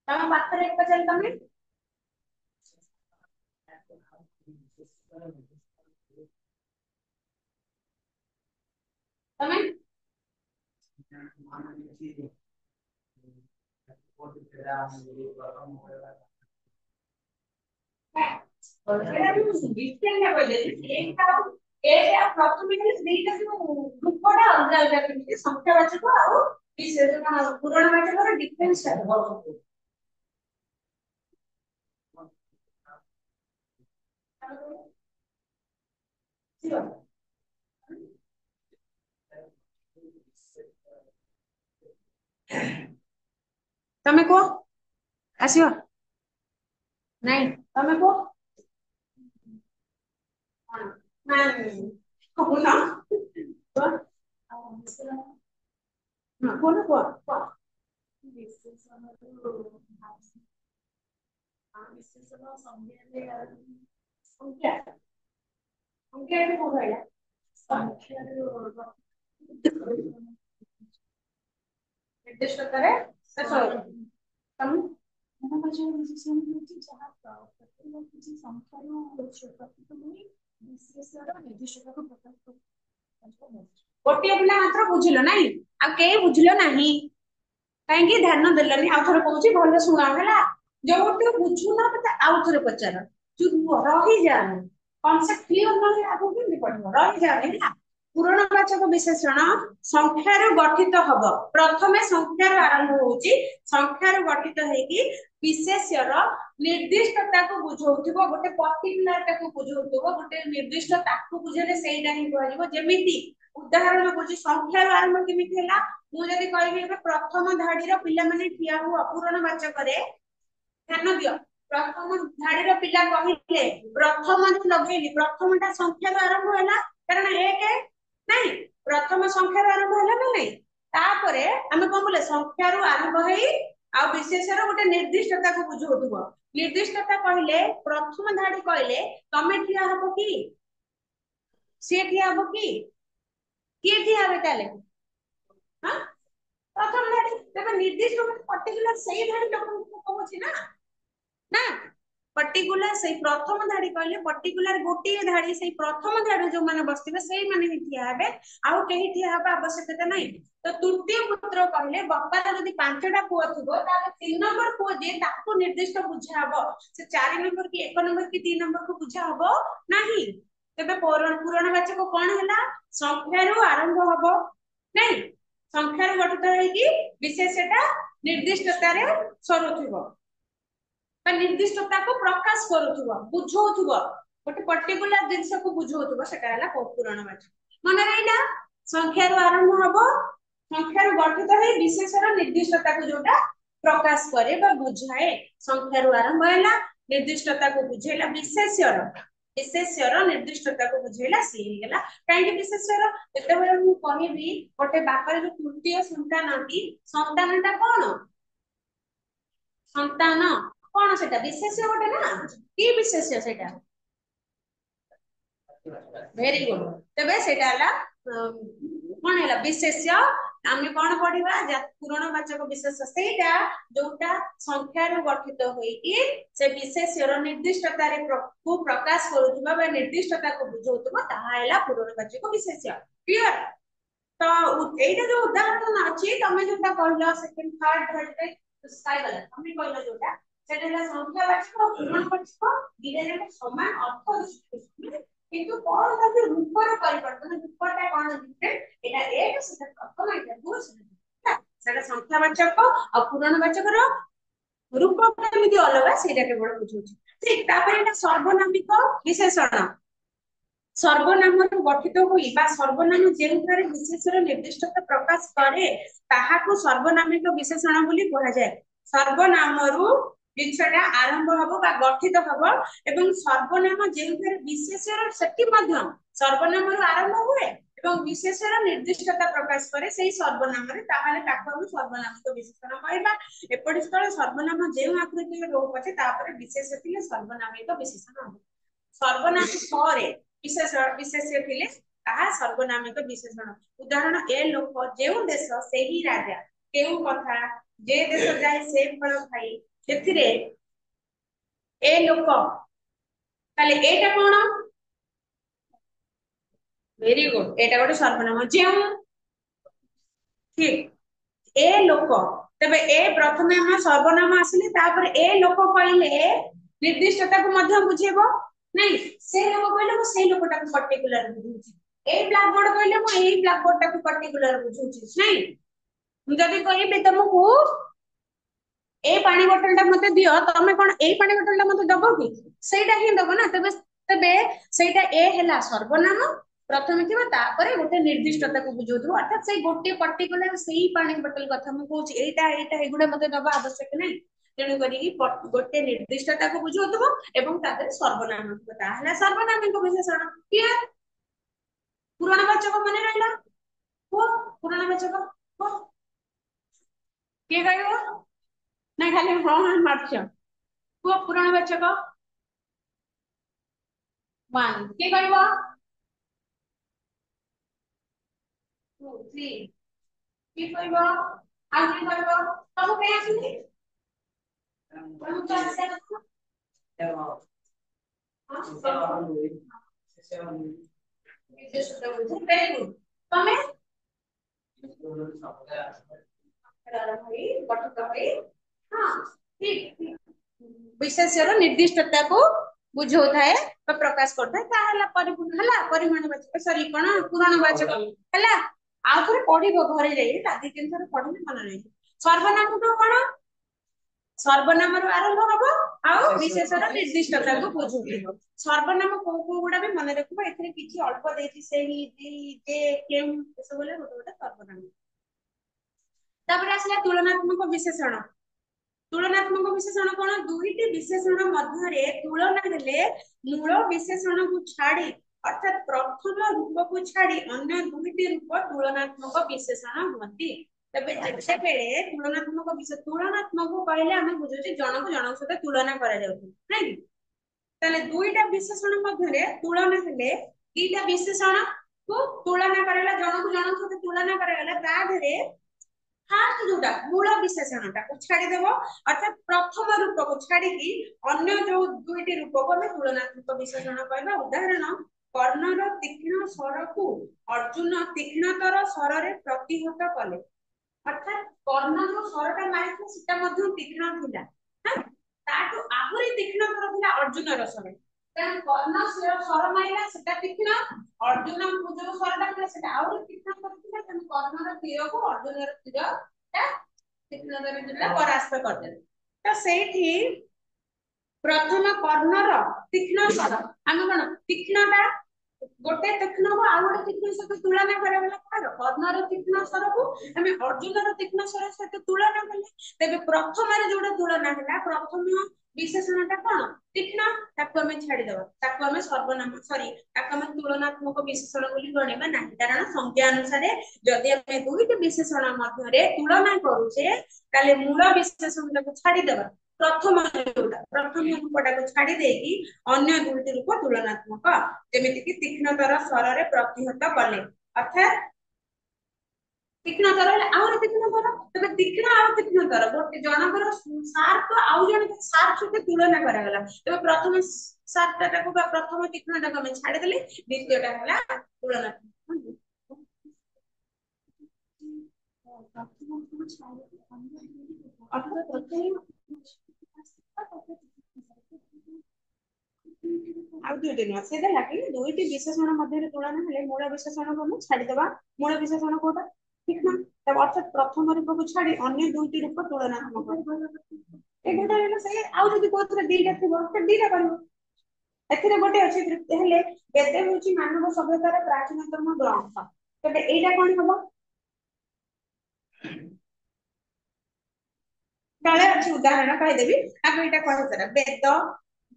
तमे पाखरे एक पचल तमे तमे ଏଟା ବି ଡିଟେଲ କହିଲେ ଏଇଟା ଏଇଟା ପ୍ରଥମେ ଦିଟା ଯୋଉ ଗ୍ରୁପଟା ଅଲଗା ଅଲଗା କେମିତି ସଂଖ୍ୟାବାଚକ ଆଉ ବିଶେଷଣ ପୂରଣବାଚକର ଡିଫରେନ୍ସ ଟା ତମେ କୁହ ଆସିବ ନାଇଁ ତମେ କୁହ ନାଇଁ କହୁନ କୁହ କୁହ କୁହ ବିଶେଷଣ ସଂଖ୍ୟା ସଂଖ୍ୟା ଏଠି କଣ କହିଲା ନିର୍ଦ୍ଦିଷ୍ଟତାରେ ଶେଷ ତମେ ଗୋଟିଏ ପିଲା ମାତ୍ର ବୁଝିଲ ନାଇଁ ଆଉ କେହି ବୁଝିଲ ନାହିଁ କାହିଁକି ଧ୍ୟାନ ଦେଲନି ଆଉ ଥରେ କହୁଛି ଭଲ ଶୁଣ ହେଲା ଯୋଉଠୁ ବୁଝୁନ ମତେ ଆଉ ଥରେ ପଚାର ଚୁପ ରହିଯାଅ କନସେପ୍ଟ କ୍ଲିୟର ନହେଲେ ଆଗକୁ କେମିତି ପଢିବ ରହିଯାଅ ହେଲା ପୂରଣବାଚକ ବିଶେଷଣ ସଂଖ୍ୟାରୁ ଗଠିତ ହବ ପ୍ରଥମେ ସଂଖ୍ୟାରୁ ଆରମ୍ଭ ହଉଛି ସଂଖ୍ୟାରୁ ଗଠିତ ହେଇକି ବିଶେଷ୍ୟର ନିର୍ଦ୍ଦିଷ୍ଟତାକୁ ବୁଝଉଥିବ ଗୋଟେ ପର୍ଟିକୁଲାର ତାକୁ ବୁଝଉଥିବ ଗୋଟେ ନିର୍ଦ୍ଦିଷ୍ଟ ତାକୁ ବୁଝେଇଲେ ସେଇଟା ହିଁ କୁହାଯିବ ଯେମିତି ଉଦାହରଣ କରୁଛି ସଂଖ୍ୟାରୁ ଆରମ୍ଭ କେମିତି ହେଲା ମୁଁ ଯଦି କହିବି ଏବେ ପ୍ରଥମ ଧାଡିର ପିଲାମାନେ ଠିଆ ହୁଅ ପୂରଣବାଚକରେ ଧ୍ୟାନ ଦିଅ ପ୍ରଥମ ଧାଡିର ପିଲା କହିଲେ ପ୍ରଥମ ଯୋଉ ଲଗେଇଲି ପ୍ରଥମଟା ସଂଖ୍ୟାରୁ ଆରମ୍ଭ ହେଲା କାରଣ ଏକ ନାଇଁ ପ୍ରଥମ ସଂଖ୍ୟାରୁ ଆରମ୍ଭ ହେଲା ନା ନାଇଁ ତାପରେ ଆମେ କଣ କଲେ ସଂଖ୍ୟାରୁ ଆରମ୍ଭ ହେଇ ଆଉ ବିଶେଷର ଗୋଟେ ନିର୍ଦ୍ଦିଷ୍ଟତାକୁ ବୁଝଉଥିବ ନିର୍ଦ୍ଦିଷ୍ଟତା କହିଲେ ପ୍ରଥମ ଧାଡି କହିଲେ ତମେ ଠିଆ ହବ କି ସିଏ ଠିଆ ହବ କି କିଏ ଠିଆ ହେବେ ତାହେଲେ ହଁ ପ୍ରଥମ ଧାଡି ତେବେ ନିର୍ଦ୍ଦିଷ୍ଟ ପର୍ଟିକୁଲାର ସେଇ ଧାଡି ଲୋକଙ୍କୁ କହୁଛି ନା ନା पर्टिकुलर से प्रथम धाड़ी कहले पर्टिकुलर गोटे धाड़ी से प्रथम धाड़ी जो माने बसथिबे सेही माने ही ठिया हेबे आउ केही ठिया हेबा आवश्यकता नहीं तो तृतीय पुत्र कहले बापार जदि पांचटा पुओ थिबो ताले 3 नंबर पुओ जे ताकू निर्दिष्ट बुझा हबो से 4 नंबर की 1 नंबर की 3 नंबर को बुझा हबो नहीं तबे पूरणवाचक कोन हैला संख्यारू आरंभ हबो नहीं संख्यारू गठित हेकी विशेषता निर्दिष्टतारे सरुथिबो निर्दिष्टता को प्रकाश करूथुबो बुझौथुबो गोटे पर्टिकुलर जिंस को बुझौथुबो सेटा हला पूरणवाचक मन रहिला संख्यारू आरंभ हबो संख्यारू गठित हे विशेषर निर्दिष्टता को जोटा प्रकाश करे बा बुझाए संख्यारू आरंभ हैला निर्दिष्टता को बुझेला विशेष्यर निर्दिष्टता को बुझेला सी हेला काहे विशेष्यर एते बेले मु कहिबी गोटे बापर जो तृतीय संतानटा कोन संतान कौन से विशेष्य गोटे ना कि विशेष्य से वेरी गुड तबे सेटा हला कोन हैला विशेष्य आमे कोन पढिबा पूरणवाचक विशेष्य सेटा जोटा संख्यारू गठित होई कि से विशेष्यर निर्दिष्टता रे को प्रकाश करूथबा बा निर्दिष्टता को बुझौथबा ताहा हैला पूरणवाचक विशेष्य क्लियर तो एटा जो उदाहरण अछि तमे जोटा कहलो सेकंड थर्ड धरते स्काई वाला तमे कहलो जोटा सेटा संख्यावाचक और पूर्णवाचक दिले समान अर्थ କିନ୍ତୁ କଣ ତାକୁ ରୂପର ପରିବର୍ତ୍ତନ, ରୂପଟା କଣ ଡିଫରେଣ୍ଟ, ଏଟା ଏକ ସେଟା ପ୍ରଥମ ଏଟା ଦୁଇ ସେଟା ସଂଖ୍ୟାବାଚକ ଆଉ ପୂରଣବାଚକର ରୂପ କେମିତି ଅଲଗା ସେଇଟା କେବଳ ବୁଝଉଛି। ଠିକ ତାପରେ ଏଟା ସର୍ବନାମିକ ବିଶେଷଣ, ସର୍ବନାମରୁ ଗଠିତ ହୋଇ ବା ସର୍ବନାମ ଯେଉଁଠାରେ ବିଶେଷର ନିର୍ଦ୍ଦିଷ୍ଟତା ପ୍ରକାଶ କରେ ତାହାକୁ ସର୍ବନାମିକ ବିଶେଷଣ ବୋଲି କୁହାଯାଏ। ସର୍ବନାମରୁ ଜିନିଷଟା ଆରମ୍ଭ ହବ ବା ଗଠିତ ହବ ଏବଂ ସର୍ବନାମ ଯେଉଁଠାରେ ବିଶେଷର ସେଠି ମଧ୍ୟ ସର୍ବନାମରୁ ଆରମ୍ଭ ହୁଏ ଏବଂ ବିଶେଷର ନିର୍ଦ୍ଦିଷ୍ଟତା ପ୍ରକାଶ କରେ ସେଇ ସର୍ବନାମରେ, ତାହେଲେ ତାକୁ ଆମେ ସର୍ବନାମିକ ବିଶେଷଣ କହିବା। ଏପରି ସ୍ଥଳେ ସର୍ବନାମ ଯେଉଁ ଆକୃତିରେ ରହୁ ପଛେ ତାପରେ ବିଶେଷ ଥିଲେ ସର୍ବନାମିକ ବିଶେଷଣ ହବ। ସର୍ବନାମ ପରେ ବିଶେଷ ଥିଲେ ତାହା ସର୍ବନାମିକ ବିଶେଷଣ। ଉଦାହରଣ, ଏ ଲୋକ ଯେଉଁ ଦେଶ ସେହି ରାଜା, କେଉଁ କଥା ଯେ ଦେଶ ଯାଏ ସେ ଫଳ ଖାଇ, ସେଥିରେ ଏ ଲୋକ, ତାହେଲେ ଏଇଟା କଣ, ଭେରି ଗୁଡ, ଏଇଟା ଗୋଟେ ସର୍ବନାମ ଯେଉଁ, ଠିକ ଏ ଲୋକ, ତେବେ ଏ ପ୍ରଥମେ ଆମ ସର୍ବନାମ ଆସିଲେ ତାପରେ ଏ ଲୋକ କହିଲେ ନିର୍ଦ୍ଦିଷ୍ଟତାକୁ ମଧ୍ୟ ବୁଝେଇବ ନାଇଁ, ସେ ଲୋକ କହିଲେ ମୁଁ ସେଇ ଲୋକଟାକୁ ପର୍ଟିକୁଲାର ବୁଝଉଛି, ଏଇ ବ୍ଲାକ ବୋର୍ଡ କହିଲେ ମୁଁ ଏଇ ବ୍ଲାକ ବୋର୍ଡ ଟାକୁ ପର୍ଟିକୁଲାର ବୁଝଉଛି ନାଇଁ। ମୁଁ ଯଦି କହିବି ତମକୁ ଏଇ ପାଣି ବୋତଲ ଟା ମତେ ଦିଅ, ତମେ କଣ ଏଇ ପାଣି ବୋତଲ ଟା ମତେ ଦବ କି, ସେଇଟା ହିଁ ଦବ ନା। ତେବେ ତେବେ ସେଇଟା ଏ ହେଲା ସର୍ବନାମ ପ୍ରଥମେ ଥିବ ତାପରେ ଗୋଟେ ନିର୍ଦ୍ଦିଷ୍ଟତାକୁ ବୁଝଉଥିବ, ଅର୍ଥାତ ସେଇ ଗୋଟେ ପର୍ଟିକୁଲାର ସେଇ ପାଣି ବୋତଲ କଥା ମୁଁ କହୁଛି, ଏଇଟା ଏଇଟା ଏଇଗୁଡା ମତେ ଦବା ଆବଶ୍ୟକ ନାହିଁ। ତେଣୁ କରିକି ଗୋଟେ ନିର୍ଦ୍ଦିଷ୍ଟତାକୁ ବୁଝଉଥିବ ଏବଂ ତା ଦେହରେ ସର୍ବନାମ ଥିବ, ତାହେଲେ ସର୍ବନାମିକ ବିଶେଷଣ। କ୍ଲିୟର? ପୂରଣବାଚକ ମନେ ରହିଲା? କୁହ ପୂରଣବାଚକ କୁହ, କିଏ କହିବ ନା ଖାଲି ହଁ ହଁ ମାରୁଛ? କୁହ ପୂରଣବାଚକ ୱାନ୍, କିଏ କହିବ? ଟୁ ଥ୍ରୀ, କିଏ କହିବ? ଆଉ କିଏ କହିବ? ସବୁ କାଇଁ ଆସୁନି? ତମକୁ ଆସିବା କଥା। ତମେ ବିଶେଷର ନିର୍ଦ୍ଦିଷ୍ଟତାକୁ ବୁଝଉଥାଏ ବା ପ୍ରକାଶ କରିଥାଏ, ତାହା ହେଲା ପରିପୂର୍ଣ୍ଣ ହେଲା ପରିମାଣବାଚକ, ସରି କଣ ପୂରଣବାଚକ ହେଲା। ଆଉ ଥରେ ପଢିବ ଘରେ ଯାଇ, ଦି ତିନି ଥର ପଢିଲେ ମନେ ରହିବ। ସର୍ବନାମକ କଣ, ସର୍ବନାମରୁ ଆରମ୍ଭ ହବ ଆଉ ବିଶେଷର ନିର୍ଦ୍ଦିଷ୍ଟତାକୁ ବୁଝୁଥିବ। ସର୍ବନାମ କୋଉ କୋଉ ଗୁଡା ବି ମନେ ରଖିବ, ଏଥିରେ କିଛି ଅଳ୍ପ ଦେଇଛି ସେହି ଯେ କେଉଁ ଏସବୁ ହେଲେ ଗୋଟେ ଗୋଟେ ସର୍ବନାମ। ତାପରେ ଆସିଲା ତୁଳନାତ୍ମକ ବିଶେଷଣ। ତୁଳନାତ୍ମକ ବିଶେଷଣ କଣ, ଦୁଇଟି ବିଶେଷଣ ମଧ୍ୟରେ ତୁଳନା ହେଲେ ମୂଳ ବିଶେଷଣକୁ ଛାଡି ଅର୍ଥାତ ପ୍ରଥମ ରୂପକୁ ଛାଡି ଅନ୍ୟ ଦୁଇଟି ରୂପ ତୁଳନାତ୍ମକ ବିଶେଷଣ ହୁଅନ୍ତି। ତେବେ ଯେତେବେଳେ ତୁଳନାତ୍ମକ ତୁଳନାତ୍ମକ କହିଲେ ଆମେ ବୁଝୁଛେ ଜଣକୁ ଜଣଙ୍କ ସହିତ ତୁଳନା କରାଯାଉଛି ନାଇଁ କି, ତାହେଲେ ଦୁଇଟା ବିଶେଷଣ ମଧ୍ୟରେ ତୁଳନା ହେଲେ, ଦିଟା ବିଶେଷଣ କୁ ତୁଳନା କରାଗଲା, ଜଣକୁ ଜଣଙ୍କ ସହିତ ତୁଳନା କରାଗଲା, ତା ଦେହରେ ଫାଷ୍ଟ ଯୋଉଟା ମୂଳ ବିଶେଷଣଟାକୁ ଛାଡିଦେବ, ଅର୍ଥାତ ପ୍ରଥମ ରୂପକୁ ଛାଡିକି ଅନ୍ୟ ଯୋଉ ଦୁଇଟି ରୂପକୁ ଆମେ ତୁଳନାତ୍ମକ ବିଶେଷଣ କହିବା। ଉଦାହରଣ, କର୍ଣ୍ଣର ତୀକ୍ଷ୍ଣ ସ୍ୱରକୁ ଅର୍ଜୁନ ତୀକ୍ଷ୍ଣତର ସ୍ୱରରେ ପ୍ରତିହତ କଲେ, ଅର୍ଥାତ କର୍ଣ୍ଣ ଯୋଉ ସ୍ୱରଟା ମାରିଥିଲା ସେଟା ମଧ୍ୟ ତୀକ୍ଷ୍ଣ ଥିଲା, ତାଠୁ ଆହୁରି ତୀକ୍ଷ୍ଣତର ଥିଲା ଅର୍ଜୁନର ସ୍ୱର, କାରଣ କର୍ଣ୍ଣ ସ୍ୱର ମାରିଲା ସେଟା ତୀକ୍ଷ୍ଣ, ଅର୍ଜୁନ ଯୋଉ ସ୍ୱରଟା ଥିଲା ସେଟା ଆହୁରି ତୀକ୍ଷ୍ଣ କରିଥିଲା, ତେଣୁ କର୍ଣ୍ଣର ତୀରକୁ ଅର୍ଜୁନର ତୀରଟା ତୀକ୍ଷ୍ଣତାରେ ଯୋଉଟା ପରାସ୍ତ କରିଦେଲେ। ତ ସେଇଠି ପ୍ରଥମ କର୍ଣ୍ଣର ତୀକ୍ଷ୍ଣ ସ୍ୱର, ଆମେ କଣ ତୀକ୍ଷ୍ଣଟା ଗୋଟେ ତୀକ୍ଷ୍ଣକୁ ଆଉ ଗୋଟେ ତୀକ୍ଷ୍ଣ ସହିତ ତୁଳନା କରାଗଲା, କାହାର କର୍ଣ୍ଣର ତୀକ୍ଷ୍ଣ ସ୍ୱରକୁ ଆମେ ଅର୍ଜୁନର ତୀକ୍ଷ୍ଣ ସ୍ୱର ସହିତ ତୁଳନା କଲେ, ତେବେ ପ୍ରଥମରେ ଯୋଉଟା ତୁଳନା ହେଲା, ପ୍ରଥମ ବିଶେଷଣଟା କଣ ତୀକ୍ଷ୍ଣ, ତାକୁ ଆମେ ଛାଡିଦବା, ତାକୁ ଆମେ ସର୍ବନାମ ସରି ତାକୁ ଆମେ ତୁଳନାତ୍ମକ ବିଶେଷଣ ବୋଲି ଗଣିବା ନାହିଁ, କାରଣ ସଂଜ୍ଞା ଅନୁସାରେ ଯଦି ଆମେ ଦୁଇଟି ବିଶେଷଣ ମଧ୍ୟରେ ତୁଳନା କରୁଛେ ତାହେଲେ ମୂଳ ବିଶେଷଣଟାକୁ ଛାଡିଦବା, ପ୍ରଥମ ରୂପଟାକୁ ଛାଡି ଦେଇକି ଅନ୍ୟ ଦୁଇଟି ରୂପ ତୁଳନାତ୍ମକ, ଯେମିତିକି ତୀକ୍ଷ୍ଣତର ସ୍ୱରରେ ପ୍ରତିହତ କଲେ, ଅର୍ଥାତ ତୀକ୍ଷ୍ଣତର ହେଲେ ଆହୁରି ତୀକ୍ଷ୍ଣତର, ତେବେ ତୀକ୍ଷ୍ଣ ଆଉ ତୀକ୍ଷ୍ଣତର ଗୋଟେ ଜଣଙ୍କର ସାର୍ପ ଆଉ ଜଣଙ୍କ ସାର୍ପ ସହିତ ତୁଳନା କରାଗଲା, ତେବେ ପ୍ରଥମ ସାର୍ପଟାକୁ ବା ପ୍ରଥମ ତୀକ୍ଷ୍ଣଟାକୁ ଆମେ ଛାଡିଦେଲେ, ଦ୍ୱିତୀୟଟା ହେଲା ତୁଳନାତ୍ମକ। ଆଉ ଦୁଇଟି ନୁହଁ ସେ ଦେଲା କି ଦୁଇଟି ବିଶେଷଣ ମଧ୍ୟରେ ତୁଳନା ହେଲେ ମୂଳ ବିଶେଷଣକୁ ଆମେ ଛାଡିଦେବା। ମୂଳ ବିଶେଷଣ କୋଉଟା ଠିକ ନା, ଅର୍ଥାତ ପ୍ରଥମ ରୂପକୁ ଛାଡି ଅନ୍ୟ ଦୁଇଟି ରୂପ ତୁଳନାତ୍ମକ। ଏଇଟା ହେଲା ସେ ଆଉ ଯଦି କୋଉଥିରେ ଦିଟା ଥିବ ତ ଦିଟା କରିବ। ଏଥିରେ ଗୋଟେ ଅଛି ହେଲେ ବେଦ ହେଉଛି ମାନବ ସଭ୍ୟତାର ପ୍ରାଚୀନତମ ଗ୍ରନ୍ଥ। ତେବେ ଏଇଟା କଣ ହବ? ତଳେ ଅଛି ଉଦାହରଣ କହିଦେବି ଆଗ ଏଇଟା କହିସାର। ବେଦ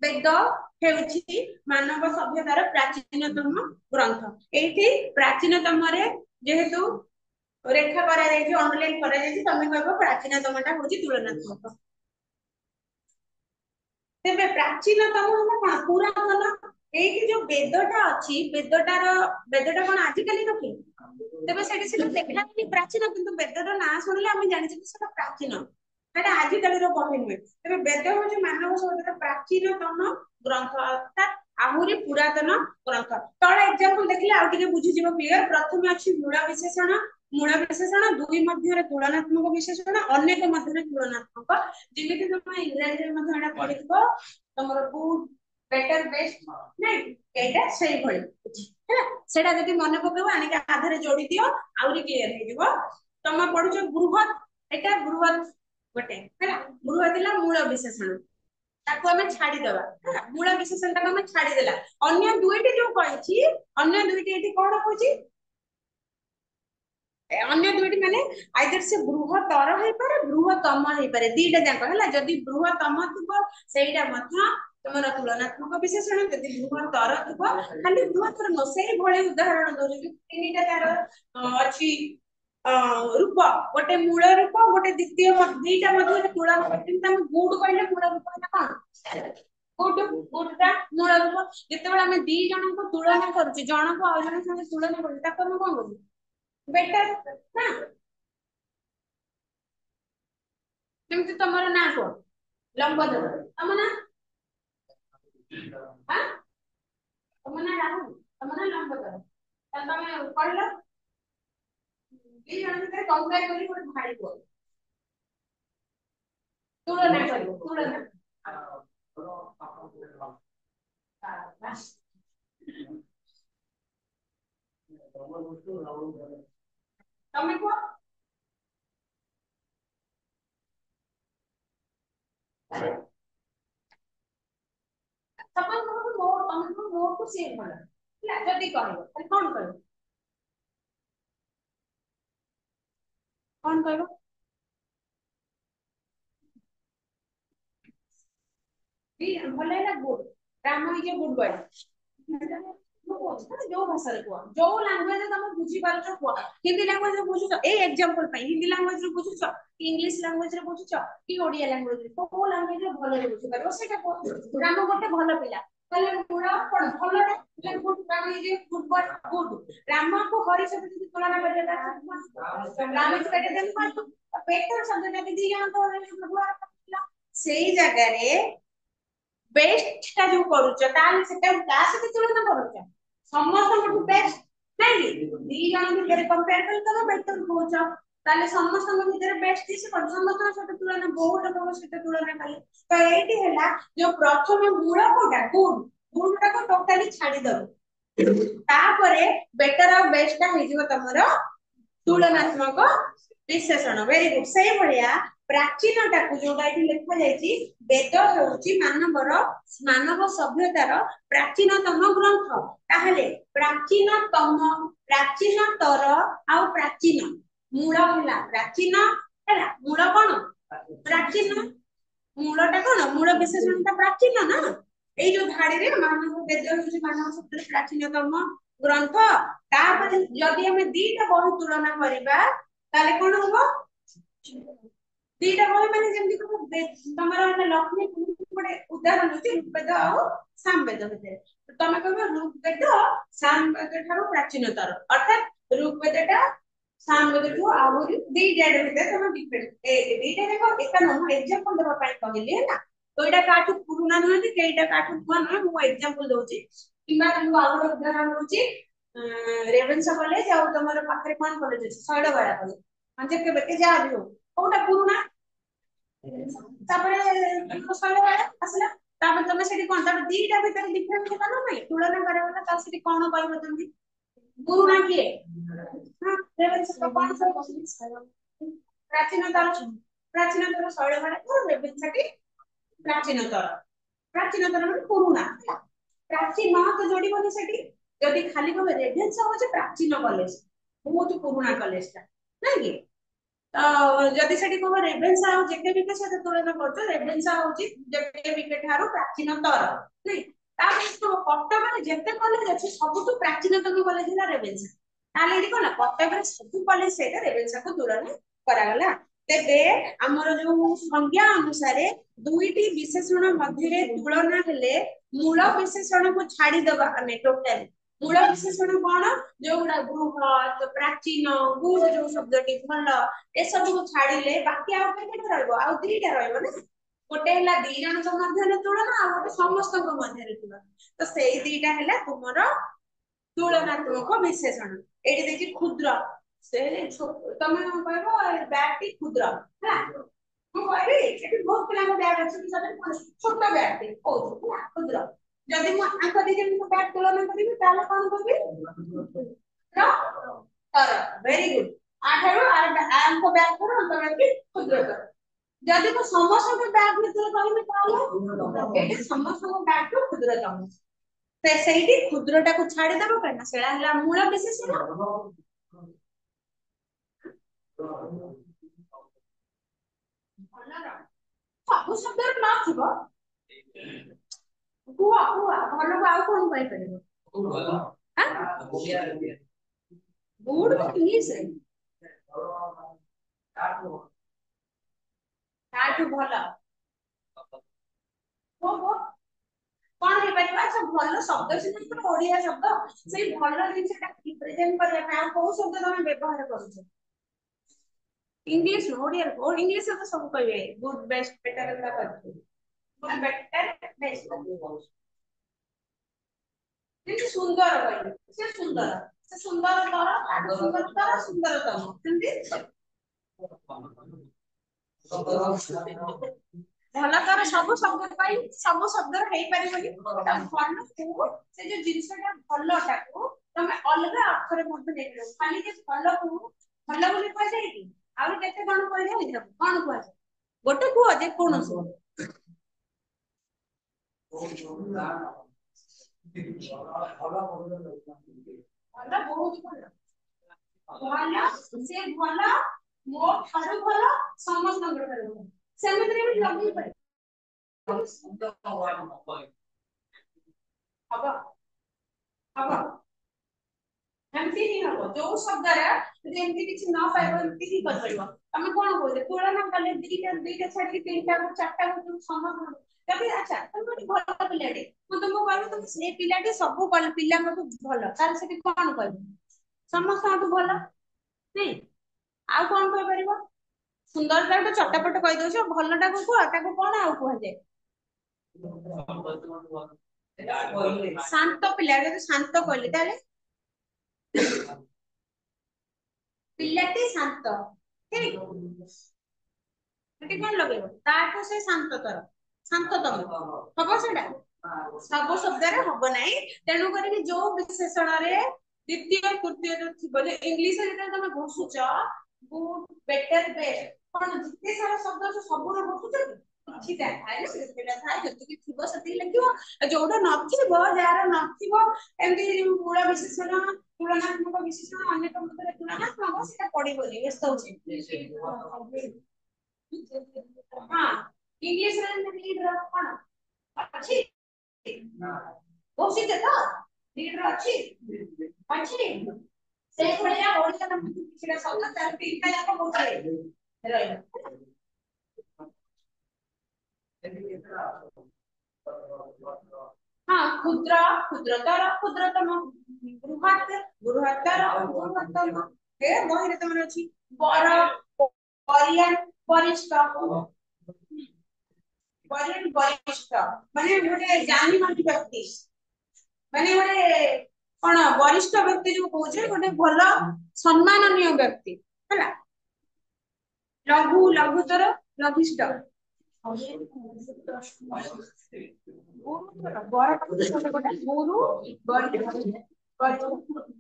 ବେଦ ହେଉଛି ମାନବ ସଭ୍ୟତାର ପ୍ରାଚୀନତମ ଗ୍ରନ୍ଥ। ଏଇଠି ପ୍ରାଚୀନତମରେ ଯେହେତୁ ରେଖା କରାଯାଇଛି ଅଣ୍ଡରଲାଇନ କରାଯାଇଛି ତମେ କହିବ ପ୍ରାଚୀନତମଟା ହଉଛି ତୁଳନାତ୍ମକ। ତେବେ ପ୍ରାଚୀନତମ ହେଲା କଣ? ପୁରାତନ। ଏଇଠି ଯୋଉ ବେଦଟା ଅଛି ବେଦଟା କଣ ଆଜିକାଲି ରଖି? ତେବେ ସେଠି ସେଟା ଦେଖାଯାଏନି ପ୍ରାଚୀନ, କିନ୍ତୁ ବେଦର ନାଁ ଶୁଣିଲେ ଆମେ ଜାଣିଛେ କି ସେଟା ପ୍ରାଚୀନ, ସେଟା ଆଜିକାଲିର ବହି ନୁହେଁ। ତେବେ ବେଦ ହଉଛି ମାନବ ସଭ୍ୟତାର ପ୍ରାଚୀନତମ ଗ୍ରନ୍ଥ, ଅର୍ଥାତ ଆହୁରି ପୁରାତନ ଗ୍ରନ୍ଥ। ତଳେ ଏକ୍ସାମ୍ପଲ ଦେଖିଲେ ଆଉ ଟିକେ ବୁଝିଯିବ କ୍ଲିୟର। ପ୍ରଥମେ ଅଛି ମୂଳ ବିଶେଷଣ। ମୂଳ ବିଶେଷଣ ଦୁଇ ମଧ୍ୟରେ ତୁଳନାତ୍ମକ ବିଶେଷଣ, ଅନେକ ମଧ୍ୟରେ ତୁଳନାତ୍ମକ। ଯେମିତି ତମେ ଇଂରାଜୀରେ ମଧ୍ୟ ଏଟା ପଢିଥିବ ତମର ଗୁଡ ବେଟର ବେଷ୍ଟ ନାଇଁ, ଏଇଟା ସେଇଭଳି ହେଲା। ସେଟା ଯଦି ମନେ ପକେଇବ ଆଣିକି ଆଧାରେ ଯୋଡି ଦିଅ ଆହୁରି କ୍ଲିୟର ହେଇଯିବ। ତମେ ପଢୁଛ ବୃହତ, ଏଟା ବୃହତ ଗୋଟେ ହେଲା। ବୃହତ ହେଲା ମୂଳ ବିଶେଷଣ, ତାକୁ ଆମେ ଛାଡିଦବା ହେଲା। ମୂଳ ବିଶେଷଣ ଟାକୁ ଆମେ ଛାଡିଦେଲା। ଅନ୍ୟ ଦୁଇଟି ଯୋଉ କହିଛି, ଅନ୍ୟ ଦୁଇଟି ଏଠି କଣ କହୁଛି? अन्य दुईटी माने आइदर से बृहत्तर ହେଇପାରେ ବୃହତ୍ତମ ହେଇପାରେ, ଦିଟା ଯାକ ହେଲା। ଯଦି ବୃହତ୍ତମ ଥିବ ସେଇଟା ମଧ୍ୟ ତମର ତୁଳନାତ୍ମକ ବିଶେଷଣ, ଯଦି ବୃହତ୍ତର ଥିବ ଖାଲି ବୃହତ୍ତର ନୁହଁ। ସେଇ ଭଳି ଉଦାହରଣ ଦଉଛି ତିନିଟା ତାର ଅଛି ରୂପ, ଗୋଟେ ମୂଳ ରୂପ ଗୋଟେ ଦ୍वितीय, ଦିଟା ମଧ୍ୟରେ ତୁଳନା କରିକି ଆମେ ଗୁଡ କହିଲେ ମୂଳ ରୂପ ହେଲା କଣ? ଗୁଡଟା ମୂଳ ରୂପ। ଯେତେବେଳେ ଆମେ ଦି ଜଣଙ୍କୁ ତୁଳନା କରୁଛୁ, ଜଣକୁ ଆଉ ଜଣଙ୍କ ସାଙ୍ଗେ ତୁଳନା କରୁଛୁ, ତାକୁ ଆମେ କଣ କରୁଛୁ? बेटर ना। ଯେମିତି ତମର ନାଁ କଣ? ଲମ୍ବୋଦର। ତମ ନାଁ? ହାଁ? ତମ ନାଁ ରାହୁଲ, ତମ ନାଁ ଲମ୍ବୋଦର। ତାହେଲେ ତମେ କହିଲ ଦି ଜଣ ଭିତରେ କମ୍ପେୟାର କରି ଗୋଟେ ଭାଇ କୁହ, ତୁଳନା କରିବ, ତୁଳନା। ତମେ କୁହ। ସପୋଜ ତମକୁ ମୋଠୁ ସିଏ ଭଲ ହେଲା, ଯଦି କହିବ ତାହେଲେ କଣ କହିବ? କଣ କହିବ? ଭଲ ହେଲା good. Ram is good boy. ଯୋଉ ଭାଷାରେ କୁହ, ଯୋଉ ଲାଙ୍ଗୁଏଜ ତମେ ବୁଝିପାରୁଛ କୁହ। ହିନ୍ଦୀ ଲାଙ୍ଗୁଏଜ ରେ ବୁଝୁଛ, ଏଇ ଏକ୍ସାମ୍ପଲ ପାଇଁ ହିନ୍ଦୀ ଲାଙ୍ଗୁଏଜ ରେ ବୁଝୁଛ କି ଇଂଲିଶ ଲାଙ୍ଗୁଏଜ ରେ ବୁଝୁଛ କି ଓଡିଆ ଲାଙ୍ଗୁଏଜ ରେ, କୋଉ ଲାଙ୍ଗୁଏଜ ରେ ଭଲରେ ବୁଝିପାରିବ ସେଇଟା କୁହ। ରାମ ଗୋଟେ ଭଲ ପିଲା, ତାହେଲେ ମୂଳ କଣ? ଭଲଟା good. Ram is good boy, good. ରାମକୁ ହରି ସହିତ ଯଦି ତୁଳନା କରିବା Ram is better than Hari. Better ଶବ୍ଦଟା ବି ଦି ଜଣଙ୍କ ବ୍ୟବହାର କରିଥିଲା। ସେଇ ଜାଗାରେ ବେଷ୍ଟ ଟା ଯୋଉ କରୁଛ ତାହେଲେ ସେଟା ତା ସହିତ ତୁଳନା କରୁଛ, ସମସ୍ତଙ୍କଠୁ ବେଷ୍ଟ ନାଇଁ କି? ଦି ଜଣ ଭିତରେ କମ୍ପେୟାର କରି ତମେ ବେଟର କହୁଛ, ତାହେଲେ ସମସ୍ତଙ୍କ ଭିତରେ ବେଷ୍ଟ ଦିଶ କଣ? ସମସ୍ତଙ୍କ ସହିତ ତୁଳନା, ବହୁ ଲୋକଙ୍କ ସହିତ ତୁଳନା କଲେ। ତ ଏଇଠି ହେଲା ଯୋଉ ପ୍ରଥମ ମୂଳ କୋଉଟା? ଗୁଡ। ଗୁଡ ଟାକୁ ଟୋଟାଲି ଛାଡିଦବ, ତାପରେ ବେଟର ଆଉ ବେଷ୍ଟ ଟା ହେଇଯିବ ତମର ତୁଳନାତ୍ମକ ବିଶେଷଣ। Very good. ସେଇଭଳିଆ ପ୍ରାଚୀନଟାକୁ ଯୋଉଟା ଏଠି ଲେଖା ଯାଇଛି, ବେଦ ହେଉଛି ମାନବ ସଭ୍ୟତାର ପ୍ରାଚୀନତମ ଗ୍ରନ୍ଥ। ତାହେଲେ ପ୍ରାଚୀନତମ, ପ୍ରାଚୀନତର ଆଉ ପ୍ରାଚୀନ, ମୂଳ ହେଲା ପ୍ରାଚୀନ ହେଲା। ମୂଳ କଣ? ପ୍ରାଚୀନ। ମୂଳଟା କଣ? ମୂଳ ବିଶେଷଣଟା ପ୍ରାଚୀନ ନା। ଏଇ ଯୋଉ ଧାଡିରେ ବେଦ ହେଉଛି ମାନବ ସଭ୍ୟତାର ପ୍ରାଚୀନତମ ଗ୍ରନ୍ଥ। ତାପରେ ଯଦି ଆମେ ଦିଟା ବହି ତୁଳନା କରିବା ତାହେଲେ କଣ ହବ? ଦିଟା ବହି ମାନେ ଯେମିତି ତମର ଲକ୍ଷ୍ମୀ ଗୋଟେ ଉଦାହରଣ ହଉଛି ଋଗ୍ବେଦ ଆଉ ସାମବେଦ ଭିତରେ। ତମେ କହିବ ଋଗ୍ବେଦ ସାମବେଦ ଠାରୁ ପ୍ରାଚୀନତର, ଅର୍ଥାତ ଋଗ୍ବେଦଟା ସାମବେଦଠୁ ଆହୁରି ଦିଟା ଭିତରେ ତମେ ଡିଫରେଣ୍ଟ। ଦିଟା ଯାକ ଏକା ନୁହଁ, ଏକ୍ସାମ୍ପଲ ଦେବା ପାଇଁ କହିଲି ହେଲା। ତ ଏଇଟା କାହାଠୁ ପୁରୁଣା ନୁହନ୍ତି କି ଏଇଟା କାହାଠୁ ନୂଆ ନୁହେଁ, ମୁଁ ଏକ୍ସାମ୍ପଲ ଦଉଛି। କିମ୍ବା ତମକୁ ଆଉ ଗୋଟେ ଉଦାହରଣ ଦଉଛି, ରେଭେନ୍ସା କଲେଜ ଆଉ ତମର ପାଖରେ କଣ କଲେଜ ଅଛି? ଶୈଳବାଳା କଲେଜ। ଯେ କେବେ ଯାହା ବି ହଉ, କୋଉଟା ପୁରୁଣା? ତାପରେ ଶୈଳବାଳା ଆସିଲା, ତମେ ସେଠି କଣ ତମେ ଦିଟା ଭିତରେ ଡିଫରେନ୍ସ କଲ ନାଇଁ ତୁଳନା କରାଗଲା ତା ସେଠି କଣ କହିବ ତମେ ଗୁରୁଣା କିଏ ହଁ ରେଭେନ୍ସା କଣ ସବୁ ପ୍ରାଚୀନତର ପ୍ରାଚୀନତର ଶୈଳ ମାନେ ରେଭେନ୍ସାଟି ପ୍ରାଚୀନତର ପ୍ରାଚୀନତର ମାନେ ପୁରୁଣା ହେଲା ପ୍ରାଚୀନ ତ ଯୋଡିବନି ସେଠି ଯଦି ଖାଲି କହିବେ ରେଭେନ୍ସା ହଉଛି ପ୍ରାଚୀନ କଲେଜ ବହୁତ ପୁରୁଣା କଲେଜଟା ନାଇଁ କି ତ ଯଦି ସେଠି କହିବ ରେଭେନ୍ସା ଆଉ ଜେକେବିକେ ସହିତ ତୁଳନା କରୁଛ ରେଭେନ୍ସା ହଉଛି ଜେକେବିକେ ଠାରୁ ପ୍ରାଚୀନତର ନାଇଁ ତାପରେ କଟକରେ ଯେତେ କଲେଜ ଅଛି ସବୁଠୁ ପ୍ରାଚୀନତମ କଲେଜ ହେଲା ରେଭେନ୍ସା ତାହେଲେ ଏଠି କଣ କଟକରେ ସବୁ କଲେଜ ସହିତ ରେଭେନ୍ସାକୁ ତୁଳନା କରାଗଲା ତେବେ ଆମର ଯୋଉ ସଂଜ୍ଞା ଅନୁସାରେ ଦୁଇଟି ବିଶେଷଣ ମଧ୍ୟରେ ତୁଳନା ହେଲେ ମୂଳ ବିଶେଷଣକୁ ଛାଡିଦବା ଆମେ ଟୋଟାଲି ମୂଳ ବିଶେଷଣ କଣ ଯୋଉଗୁଡା ବୃହତ ପ୍ରାଚୀନ ଗୁଡ ଯୋଉ ଶବ୍ଦଟି ଭଲ ଏସବୁକୁ ଛାଡିଲେ ବାକି ଆଉ କେତେଟା ରହିବ ଆଉ ଦିଟା ରହିବ ନା ଗୋଟେ ହେଲା ଦି ଜଣଙ୍କ ମଧ୍ୟରେ ତୁଳନା ଆଉ ଗୋଟେ ସମସ୍ତଙ୍କ ମଧ୍ୟରେ ତୁଳନା ତ ସେଇ ଦିଟା ହେଲା ତୁମର ତୁଳନାତ୍ମକ ବିଶେଷଣ ଏଇଠି ଦେଖି କ୍ଷୁଦ୍ର ସେ ତମେ କହିବ ବ୍ୟାଗଟି କ୍ଷୁଦ୍ର ହେଲା ମୁଁ କହିବି ଏଠି ବହୁତ ପିଲାଙ୍କ ବ୍ୟାଗ ଅଛି ଛୋଟ ବ୍ୟାଗଟି କହୁଛୁ ହେଲା କ୍ଷୁଦ୍ର ଯଦି ମୁଁ ଆଙ୍କ ଦି ଜଣଙ୍କ ବ୍ୟାଗ ତୁଳନା କରିବି ତାହେଲେ କଣ କରିବି ତର ଭେରି ଗୁଡ ଆଠାରୁ ଆଙ୍କ ବ୍ୟାଗ ଠାରୁ ଆଙ୍କ ବ୍ୟାଗଟି କ୍ଷୁଦ୍ରତର ଯଦି ମୁଁ ସମସ୍ତଙ୍କ ବ୍ୟାଗ ଭିତରେ କହିବି ତାହେଲେ ଏଇଟା ସମସ୍ତଙ୍କ ବ୍ୟାଗଠୁ କ୍ଷୁଦ୍ରତମ ସେଇଠି କ୍ଷୁଦ୍ରଟାକୁ ଛାଡିଦବ କାହିଁକି ସେଇଟା ହେଲା ମୂଳ ବିଶେଷଣ ସବୁ ଶବ୍ଦରେ ନଥିବ କୁହ କୁହ ଭଲକୁ ଆଉ କଣ କହିପାରିବ ଗୁଡ ଇଂଲିଶରେ ତାଠୁ ଭଲ କଣ ହେଇପାରିବ ସବୁ ଭଲ ଶବ୍ଦ ସିନା ଓଡିଆ ଶବ୍ଦ ସେଇ ଭଲ ଜିନିଷଟା ରିପ୍ରେଜେଣ୍ଟ କରିବା ପାଇଁ ଆଉ କୋଉ ଶବ୍ଦ ତମେ ବ୍ୟବହାର କରୁଛ ଇଂଲିଶ ଓଡିଆ ଇଂଲିଶ ତ ସବୁ କହିବେ ଗୁଡ ବେଷ୍ଟ ବେଟର ଏଗୁଡା କହିବେ ବେଟର ବେଷ୍ଟ ଯେମିତି ସୁନ୍ଦର କହିବେ ସେ ସୁନ୍ଦରତର ତାଠୁ ସୁନ୍ଦରତର ସୁନ୍ଦରତମ ସେମିତି ଭଲତର ସବୁ ଶବ୍ଦ ପାଇଁ ସବୁ ଶବ୍ଦର ହେଇପାରିବନି ଭଲ ସେ ଯୋଉ ଜିନିଷଟା ଭଲଟାକୁ ତମେ ଅଲଗା ଅକ୍ଷରେ ମଧ୍ୟ ନେଇପାରିବ ଖାଲି ଯେ ଭଲକୁ ଭଲ ବୋଲି କୁହାଯାଏ କି ଆହୁରି କେତେ କଣ କହିଲେ ହେଇଯିବ କଣ କୁହାଯାଏ ଗୋଟେ କୁହ ଯେ କୌଣସି ଭଲ ବହୁତ ଭଲ ଭଲ ସେ ଭଲ ମୋ ଠାରୁ ଭଲ ସମସ୍ତଙ୍କ ଠାରୁ ଭଲ ସେମିତିରେ ବି ଲଗେଇ ପାରିବ ହବ ହବ ଏମିତି ହିଁ ହବ ଯୋଉ ଶବ୍ଦରେ ଯଦି ଏମିତି କିଛି ନ ପାଇବ ଏମିତି ହିଁ କରିପାରିବ ତମେ କଣ କହୁଛ ତୁଳନା କଲେ ଦିଟା ଛାଡିକି ତିନିଟା ଚାରିଟା ସମସ୍ତ ଯଦି ଆଚ୍ଛା ତମେ ଗୋଟେ ଭଲ ପିଲାଟେ ମୁଁ ତମକୁ କହିବି ତମେ ସେ ପିଲାଟି ସବୁ ପିଲାଙ୍କଠୁ ଭଲ ତାହେଲେ ସେଠି କଣ କହିବ ସମସ୍ତଙ୍କଠୁ ଭଲ ନାଇଁ ଆଉ କଣ କହିପାରିବ ସୁନ୍ଦରଟା ଗୋଟେ ଚଟାପଟ କହିଦଉଛ ଭଲଟାକୁ କୁହ ତାକୁ କଣ ଆଉ କୁହାଯାଏ ଶାନ୍ତ ପିଲା ଯଦି ଶାନ୍ତ କହିଲେ ତାହେଲେ ପିଲାଟି ଶାନ୍ତ ଠିକ ସେଠି କଣ ଲଗେଇବ ତାଠୁ ସେ ଶାନ୍ତତମ ହବ ସେଇଟା ସବୁ ଶବ୍ଦରେ ହବ ନାହିଁ ତେଣୁ କରିକି ଯୋଉ ବିଶେଷଣରେ ଦ୍ୱିତୀୟ ତୃତୀୟ ଯୋଉ ଥିବ ଯେ ଇଂଲିଶରେ ଯେତେବେଳେ ତମେ ଘୋଷୁଛ ଗୁଡ ବେଟର ବେଷ୍ଟ କଣ ଯେତେ ସାରା ଶବ୍ଦ ଅଛି ସବୁର ଘୋଷୁଛ କିଛିଟା ଥାଏ ଯେତେଟା ଥାଏ ଯେତିକି ଥିବ ସେତିକି ଲେଖିବ ଯୋଉଟା ନଥିବ ଯାହାର ନଥିବ ଏମିତି ମୂଳ ବିଶେଷଣ ତୁଳନାତ୍ମକ ବିଶେଷଣ ଅନେକ ମଧ୍ୟରେ ତୁଳନାତ୍ମକ ସେଟା ପଡିବନି ବ୍ୟସ୍ତ ହଉଛି ହଁ ଇଂଲିଶରେ ଲିଡର କଣ ଅଛି ଘୋଷିତ ତ ଲିଡର ଅଛି ଅଛି ସେଇଭଳିଆ ଓଡିଆର କିଛିଟା ଶବ୍ଦ ତାର ତିନିଟା ଯାକ ଘୋଷା ରହିବ ହଁ କ୍ଷୁଦ୍ର କ୍ଷୁଦ୍ରତର କ୍ଷୁଦ୍ରତମ ବୃହତ ବୃହତ୍ତର ବୃହତ୍ତମ ଏ ବହିରେ ତମର ଅଛି ବଡ ବରିଆନ ବରିଷ୍ଠ ବରିଷ୍ଠ ମାନେ ଗୋଟେ ଜାଣିମାନ ବ୍ୟକ୍ତି ମାନେ ଗୋଟେ କଣ ବରିଷ୍ଠ ବ୍ୟକ୍ତି ଯୋଉ କହୁଛେ ଗୋଟେ ଭଲ ସମ୍ମାନନୀୟ ବ୍ୟକ୍ତି ହେଲା ଲଘୁ ଲଘୁତର ଲଘିଷ୍ଠ ଗୁରୁତର ବର ଗୋଟେ ଗୁରୁ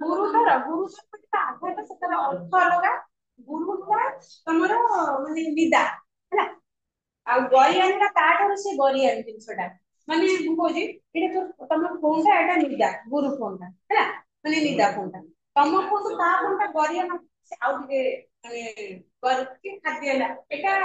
ଗୁରୁତର ଗୁରୁତର ଆଘାତ ସେତାର ଅର୍ଥ ଅଲଗା। ଗୁରୁଟା ତମର ମାନେ ନିଦା ହେଲା। ଆଉ ଗରିଆନଟା ତାଠାରୁ ସେ ଗରିଆନ ଜିନିଷଟା ମାନେ ମୁଁ କହୁଛି ଏଇଟା ତମ ଫୋନଟା ଏଇଟା ନିଦା ଗୁରୁ ଫୋନଟା ହେଲା ମାନେ ନିଦା ଫୋନଟା ତମ ଫୋନ ତା ଫୋନଟା ଗରିଆନ ଆଉ ଟିକେ ମାନେ କରିକି ଖାଦ୍ୟ ହେଲା ଏଇଟା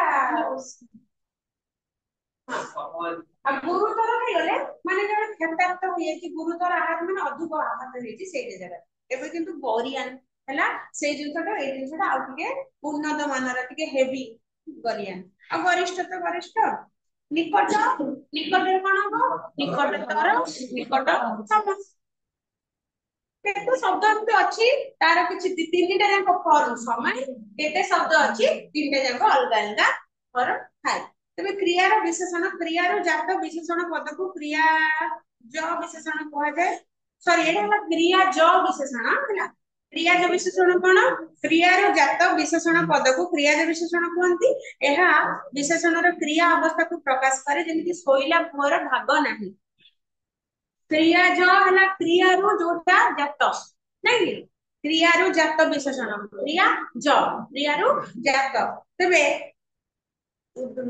ଆଉ ଗୁରୁତର ହେଇଗଲେ ମାନେ ଜଣେ କ୍ଷତାକ୍ତ ହେଇଯାଇଛି ଗୁରୁତର ଆଘାତ ମାନେ ଅଧିକ ଆଘାତ ହେଇଛି ସେଇ ଜାଗାରେ। ଏବେ କିନ୍ତୁ ଗରିଆନ ହେଲା ସେଇ ଜିନିଷଟା ଏଇ ଜିନିଷଟା ଆଉ ଟିକେ ଉନ୍ନତ ମାନର ଟିକେ ହେଭି ଗରିଆନ। ଆଉ ଗରିଷ୍ଠ ତ ଗରିଷ୍ଠ ନିକଟ ନିକଟରେ କଣ ହବ ନିକଟତର ନିକଟତମ। କେତେ ଶବ୍ଦ ଏମିତି ଅଛି ତାର କିଛି ତିନିଟା ଯାକ ଫର୍ମ ସମାନ କେତେ ଶବ୍ଦ ଅଛି ତିନିଟା ଯାକ ଅଲଗା ଅଲଗା ଫର୍ମ ଥାଏ। ତେବେ କ୍ରିୟାର ବିଶେଷଣ କ୍ରିୟାରୁ ଜାତ ବିଶେଷଣ ପଦକୁ କ୍ରିୟାଜ ବିଶେଷଣ କୁହାଯାଏ। ସରି ଏଇଟା ହେଲା କ୍ରିୟାଜ ବିଶେଷଣ ହେଲା। କ୍ରିୟାଜ ବିଶେଷଣ କଣ କ୍ରିୟାରୁ ଜାତ ବିଶେଷଣ ପଦକୁ କ୍ରିୟାଜ ବିଶେଷଣ କୁହନ୍ତି। ଏହା ବିଶେଷଣର କ୍ରିୟା ଅବସ୍ଥାକୁ ପ୍ରକାଶ କରେ ଯେମିତି ଶୋଇଲା ପୁଅର ଭାଗ ନାହିଁ। କ୍ରିୟାଜ ହେଲା କ୍ରିୟାରୁ ଯୋଉଟା ଜାତ ନାଇଁ କି କ୍ରିୟାରୁ ଜାତ ବିଶେଷଣ କ୍ରିୟାରୁ ଜାତ ତେବେ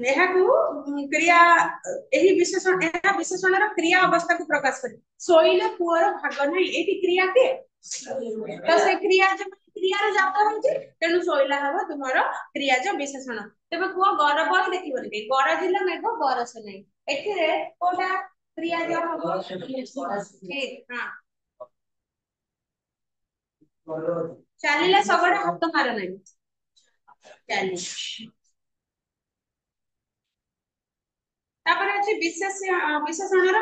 ଏହାକୁ କ୍ରିୟା ଏହି ବିଶେଷଣ ଏହା ବିଶେଷଣର କ୍ରିୟା ଅବସ୍ଥାକୁ ପ୍ରକାଶ କରେ। ଶୋଇଲେ ପୁଅର ଭାଗ ନାହିଁ ଏଇଠି କ୍ରିୟା କିଏ ତ ସେ କ୍ରିୟାର ଜାତ ହଉଛି ତେଣୁ ଶୋଇଲା ହବ ତୁମର କ୍ରିୟାଜ ବିଶେଷଣ। ତେବେ କୁହ ଗରବ ଦେଖିବନି କେହି ଗରଜିଲା ମେଘ ବରଷେ ନାହିଁ ଏଥିରେ କୋଉଟା କ୍ରିୟାଜ ହବ ଠିକ ହଁ। ଚାଲିଲେ ଶଗଡ ହାତ ମାର ନାହିଁ ଚାଲି ତାପରେ ଅଛି ବିଶେଷଣର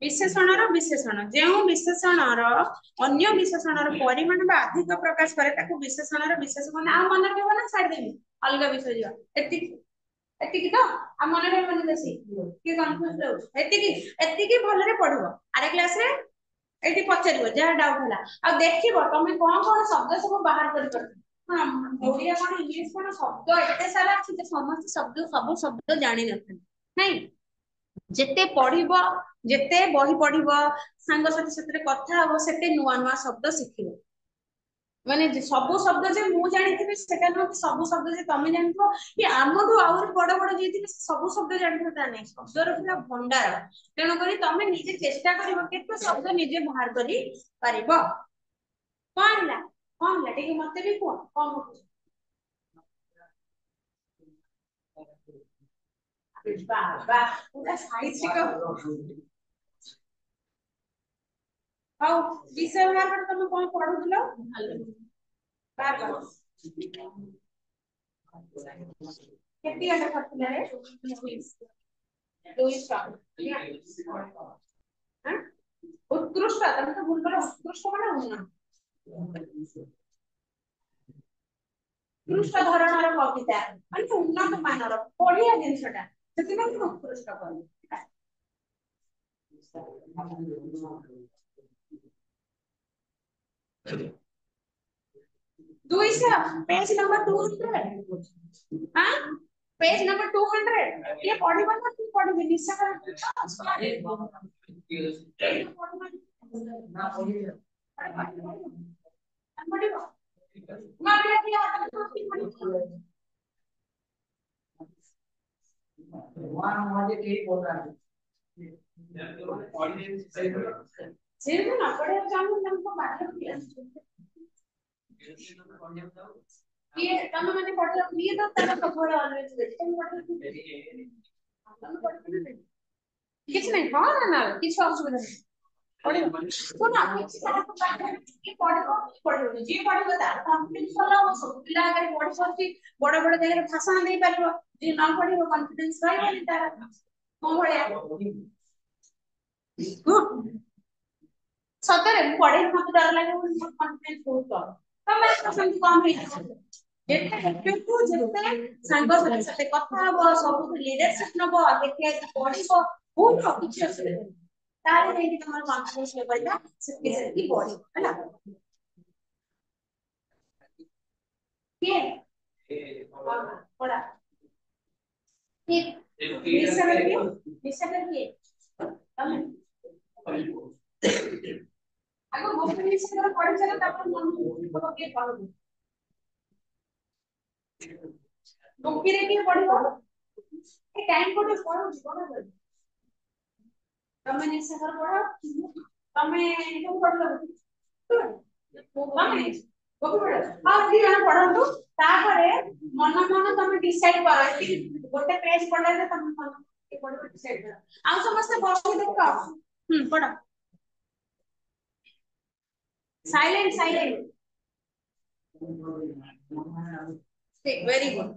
ବିଶେଷଣର ବିଶେଷଣ ଯେଉଁ ବିଶେଷଣର ଅନ୍ୟ ବିଶେଷଣର ପରିମାଣ ବା ଅଧିକ ପ୍ରକାଶ କରେ ତାକୁ ବିଶେଷଣର ବିଶେଷଣ ଆଉ ମନେ ରହିବ ନା ଛାଡିଦେବି ଅଲଗା ବିଷୟ ଯିବା ଏତିକି ଏତିକି ତ ଆଉ ମନେ ରହିବନି ବେଶୀ କିଏ କନଫ୍ୟୁଜ ରହୁଛି ଏତିକି ଏତିକି ଭଲରେ ପଢିବ ଆର କ୍ଲାସରେ ଏଇଠି ପଚାରିବ ଯାହା ଡାଉଟ ହେଲା ଆଉ ଦେଖିବ ତମେ କଣ କଣ ଶବ୍ଦ ସବୁ ବାହାର କରିପାରୁଛ। ହଁ ଓଡିଆ କଣ ଇଂଲିଶ କଣ ଶବ୍ଦ ଏତେ ସାରା ଅଛି ଯେ ସମସ୍ତେ ଶବ୍ଦ ସବୁ ଶବ୍ଦ ଜାଣିନଥାନ୍ତି ନାଇଁ ଯେତେ ପଢିବ ଯେତେ ବହି ପଢିବ ସାଙ୍ଗସାଥି ସେଥିରେ କଥା ହବ ସେତେ ନୂଆ ନୂଆ ଶବ୍ଦ ଶିଖିବ। ମାନେ ସବୁ ଶବ୍ଦ ଯେ ମୁଁ ଜାଣିଥିବି ସେଟା ନୁହଁ କି ସବୁ ଶବ୍ଦ ଯେ ତମେ ଜାଣିଥିବ କି ଆମଠୁ ଆହୁରି ବଡ ବଡ ଯିଏ ଥିବେ ସବୁ ଶବ୍ଦ ଜାଣିଥିବ ତା ନାହିଁ ଶବ୍ଦର ପୁରା ଭଣ୍ଡାର। ତେଣୁକରି ତମେ ନିଜେ ଚେଷ୍ଟା କରିବ କେତେ ଶବ୍ଦ ନିଜେ ବାହାର କରି ପାରିବ। କଣ ହେଲା କଣ ହେଲା ଟିକେ ମତେ ବି କୁହ କଣ ହଉଛି। ବାବା ପୁରା ସାହିତ୍ୟିକ ହଉ ବିଷୟ ବାହାର ତମେ କଣ ପଢୁଥିଲ ବାବା କେତେ ଘଣ୍ଟା କରିଥିଲା ରେ ଦୁଇଶହ ଉତ୍କୃଷ୍ଟ ତମେ ତ ଭୁଲ କର ଉତ୍କୃଷ୍ଟ ମାନେ ଉନ୍ନତ ଉତ୍କୃଷ୍ଟ ଧରଣର କବିତା ମାନେ ଉନ୍ନତ ମାନର ବଢିଆ ଜିନିଷଟା ସେଥିପାଇଁ ମୁଁ ଉତ୍କୃଷ୍ଟ କଲି। ଦୁଇଶହ ପେଜ ନମ୍ବର 200 ହାଁ पेज नंबर 200 ये पढ़िबो ना तू पढ़िबी निशा ସେ ନା ପଢିବାକୁ ଚାହୁଁ ତାଙ୍କୁ ବାଧ୍ୟ କିଏ ତମେ ମାନେ ପଢିଲ କିଏ ତ ତାର ସବୁବେଳେ ଅଲୱେଜ ଅଛି ତମେ ପଢିଲ କିଛି ନାହିଁ ହଁ ନା ନା କିଛି ଅସୁବିଧା ନାହିଁ ପଢିବ ଶୁଣ କିଏ ପଢିବ ପଢିବନି ଯିଏ ପଢିବ ତାର କନଫିଡେନ୍ସ ଭଲ ହବ ସବୁ ପିଲା ଆଗରେ ପଢି ପାରୁଛି ବଡ ବଡ ଜାଗାରେ ଭାଷଣ ଦେଇପାରିବ ଯିଏ ନ ପଢିବ କନଫିଡେନ୍ସ ରହିବନି ତାର ମୋ ଭଳିଆ ସତରେ ମୁଁ ପଢେଇକି ମତେ ଡର ଲାଗେ ବୋଲି ମୋର କନଫିଡେନ୍ସ ବହୁତ କମ ତମେ ସେମିତି କମ ହେଇଯିବ ଯେତେ ଯେତେ ସାଙ୍ଗସାଥି ସାଥେ କଥା ହବ ସବୁ ଲିଡରସିପ ନବ ଦେଖି ପଢିବ ବହୁତ କିଛି ଅସୁବିଧା ତାହେଲେ ଯାଇକି ତମର କନଫିଡେନ୍ସ ଲେଭେଲଟା ସେତିକି ସେତିକି ବଢିବ ହେଲା କିଏ ପଢା ଠିକ निशाकर किए निशाकर किए तमे आगो गोपी निशाकर पढ़ चला तापर मन को के पढ़ो गोपी रे के पढ़ो ए टाइम को पढ़ो जीवन तमे निशाकर पढ़ो तमे को पढ़लो तमे गोपी पढ़ो हां दी जण पढ़ंतु तापरे मन मन तमे डिसाइड करो गोटे पेज पढ़ले तमे मन के पढ़ो डिसाइड करो आ समस्त बही देखो पढ़ो साइलेंट साइलेंट वेरी गुड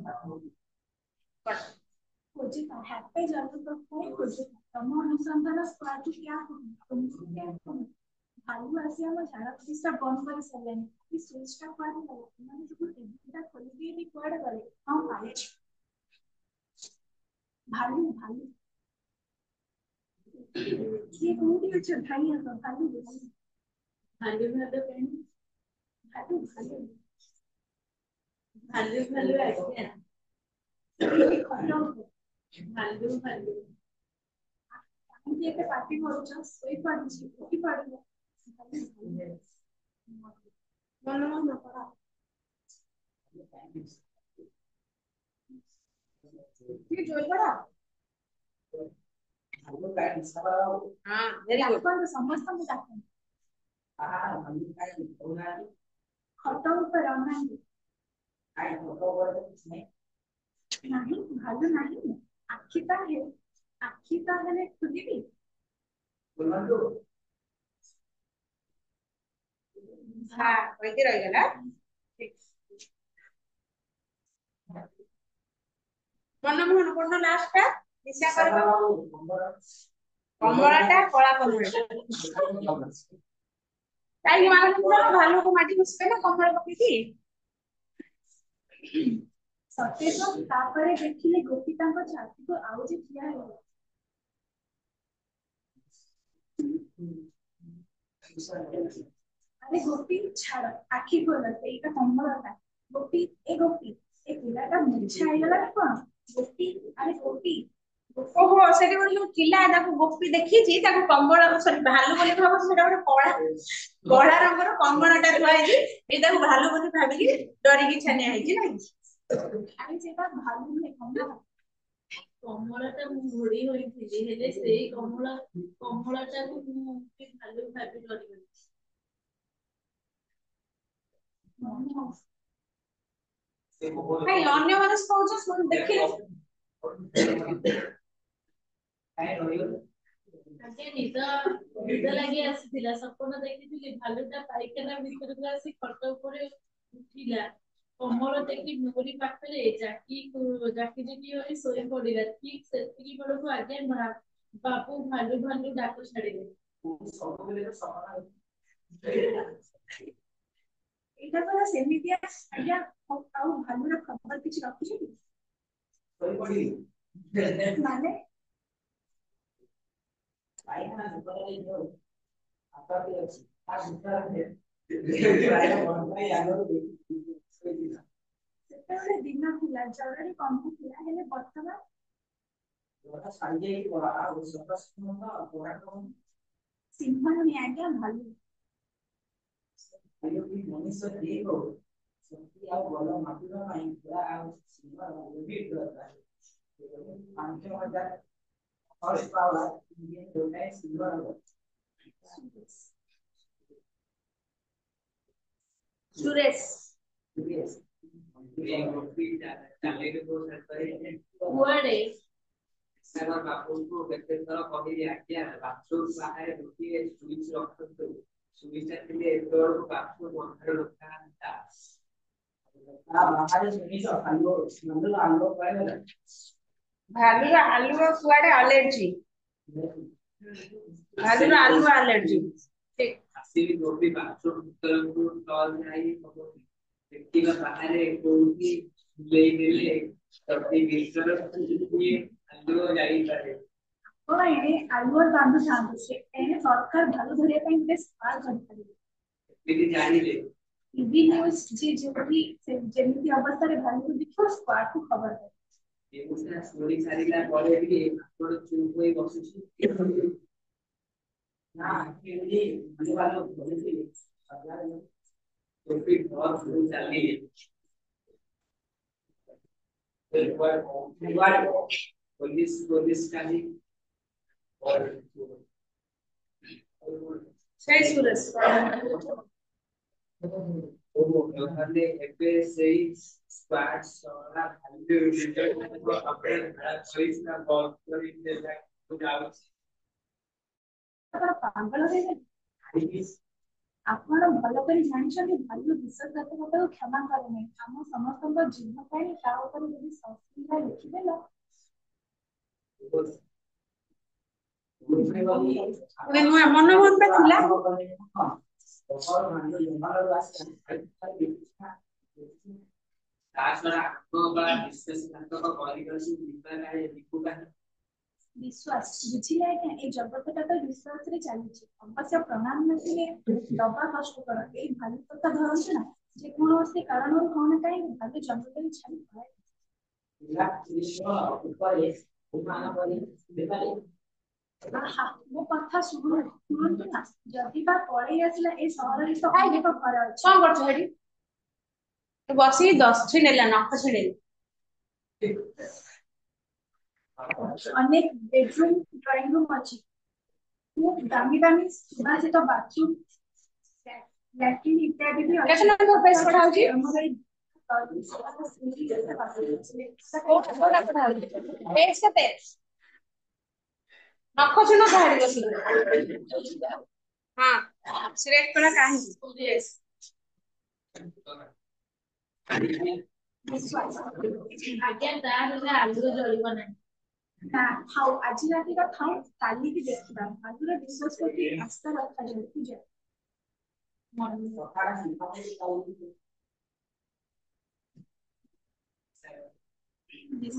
खोजिता हैप्पी जर्नी तो कोई खोजिता तम अनुसंधान स्क्वाड क्या तुमको क्या भालू आसी हम झाड़ा प्रतिष्ठा बंद कर सलेनी कि स्विच टा क्वाड गले माने सब टीवीटा खोली दिए भी क्वाड गले हां काले भालू भालू ये कोडी अच्छा भाई है भालू भालू भालू कहनी भालू भालू भालू भालू आज्ञा भालू भालू ये के पार्टी करूछ सोई पाड़ी की पाड़ी मन मन पड़ा ये जोई पड़ा हां वेरी गुड अपन समस्त में जाते खटो ऊपर रहना आई फोटो ऊपर कुछ नहीं भालू नहीं आखिता है आखिता है खुदी भी बोलंदो हां वैसे रह गया ठीक मन मन लास्ट टा दिशा करबो कमलाटा कला कमला ताई मार भालू को माटी मुसके ना कमला पकी थी सतेज तापरे देखिले गोपी तांको छाती को आउ जे किया है अरे गोपी छाड़ आखी खोल एटा कमलाटा गोपी ए पिलाटा मुछा आइला कोन गोपी अरे गोपी ओहो सेठी गोटे जो किला ताको गोपी देखी छी ताको कमला सॉरी भालू बोली भाबो सेटा गोटे कळा रंगर कमलाटा थुआई जी ए ताको भालू बोली भाबी डरी की छानिया है जी नहीं अरे जेटा भालू ने कमला कमलाटा घोड़ी होई थी हेले सेई कमलाटा को भालू भाबी डरी भाई अन्य माने कहउछ सुन देखिले आगे निद लगी आसीथिला सपन देखिथिली भालुटा पाइखाना भीतर को आसी खट ऊपर उठिला कमल देखि मोरी पाखरे जाकी जाकी होई सोई पड़िला ठीक सेतिकी बेलको आगे बापू भालू भालू डाक छाड़िले सब बेले तो समान एटा तो सेमितिया आज्ञा आउ भालूर खबर किछ रखिछ कि सोई पड़ी माने आइना सुपर जो आता भी अछि आ सुपर है प्राय बनई आलो सेते दिन थिला जरे कम थिला हेले वर्तमान जोरा साइजे ही बोला आ सपस न पूरा कम सिंहन में आज्ञा भालू आयो की मनुष्य देखो सती आ बोला मातुरा नहीं पूरा आ सिंह भी करता है 5000 horse power Indian domain silver Suresh Word सारा बापू को व्यक्ति तरह कभी भी आज्ञा बाथरूम बाहर रुकी स्विच रख दो स्विच के लिए डोर को बाथरूम अंदर रखा था आ बाहर स्विच आलो नंदल आलो पाए भालू आलू कुआडे एलर्जी भालू आलू एलर्जी ठीक आसी गोपी बाथरूम को टॉल नहीं व्यक्ति का बाहर कोई ले ले तभी भीतर ये आलू जाई पारे ओ एने आलू बांधु चांद से एने सरकार भालू धरिया ପାଇଁ ଗୋଟେ ସ୍ପାର କରିପାରିବେ ଏଠି ଜାଣିଲେ टीवी न्यूज जे जो भी जेमिति अवस्था रे भालू देखो स्पार को खबर है ଶୁଣି ସାରିଲା ପରେ ବି ଆପଣ ଚୁପ୍ ହୋଇ ବସୁଛି ନା କେମିତି ଭଲ ଚାଲି पुलिस का भी ସେଇ ସୁରେଶ ମାନେ ଏବେ ସେଇ ସ୍କ୍ୱାଡ୍ ସରା ଭାଲ୍ୟୁ આપણે ପଇସା ବଲ କରି ଦେଲା ଯାଉଛି ପାଗଳ ହେଇଗଲେ ଆପଣ ଭଲ କରି ଜାଣିଛନ୍ତି ଭାଲୁ ବିଶ୍ୱାସଘାତକତାକୁ କ୍ଷମା କରେ ନାହିଁ। ଆମ ସମସ୍ତଙ୍କ ଜୀବନ ପାଇଁ ତା ଉପରେ ଯଦି ସସ୍ପେଣ୍ଡ ଲେଖିଦେଲ ମନ ମନ ଥିଲା विश्वास बुझिले आज्ञा ए जगतटा तो विश्वास रे चलीछि अवश्य प्रमाण नथिले दबा कष्ट कर ए भालू कथा धरछ ना जे कोनोसी कारण कोन काई भालू जंगल छाड़ी पाए आहा मो कथा सुनନ୍ତୁ ना जदि बा पळै आसला ए सहर रे तो अनेक घर अछि कोन करछ हेडी बसी 10 छिनेला नख छिनेला अनेक बेडरूम ड्राइंग रूम अछि दामी दामी सुभाषित बाथरूम लैट्रिन इत्यादि भी अछि केतना को पेस पढ़ा होची हमर पेस कते नख छिनो धाडी बसी हां सिलेक्ट करा काहे यस आज्ञा तार आलू जळिबो नाही ना खाओ आज राती का खाओ काली की देखिबा आलूर विश्वास करके आस्था रखा जाय पूजा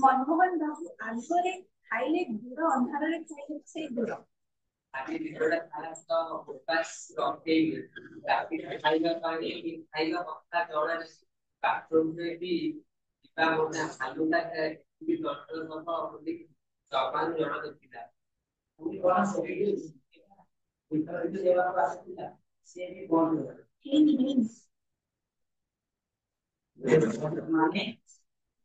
मनमोहन बाबू आलूरे खाइले दूर अंधार रे खाइले से दूर आदि विरोध खास तो उपास रखे राती खाइबा पानी खाइबा पक्का जड़ा बाथरूम में भी इबा मोना आलूटा भी डॉक्टर सब बोली जवान जड़ा देखिला पूरी कोना सभी उतर के सेवा आसिला से भी बंद नहीं माने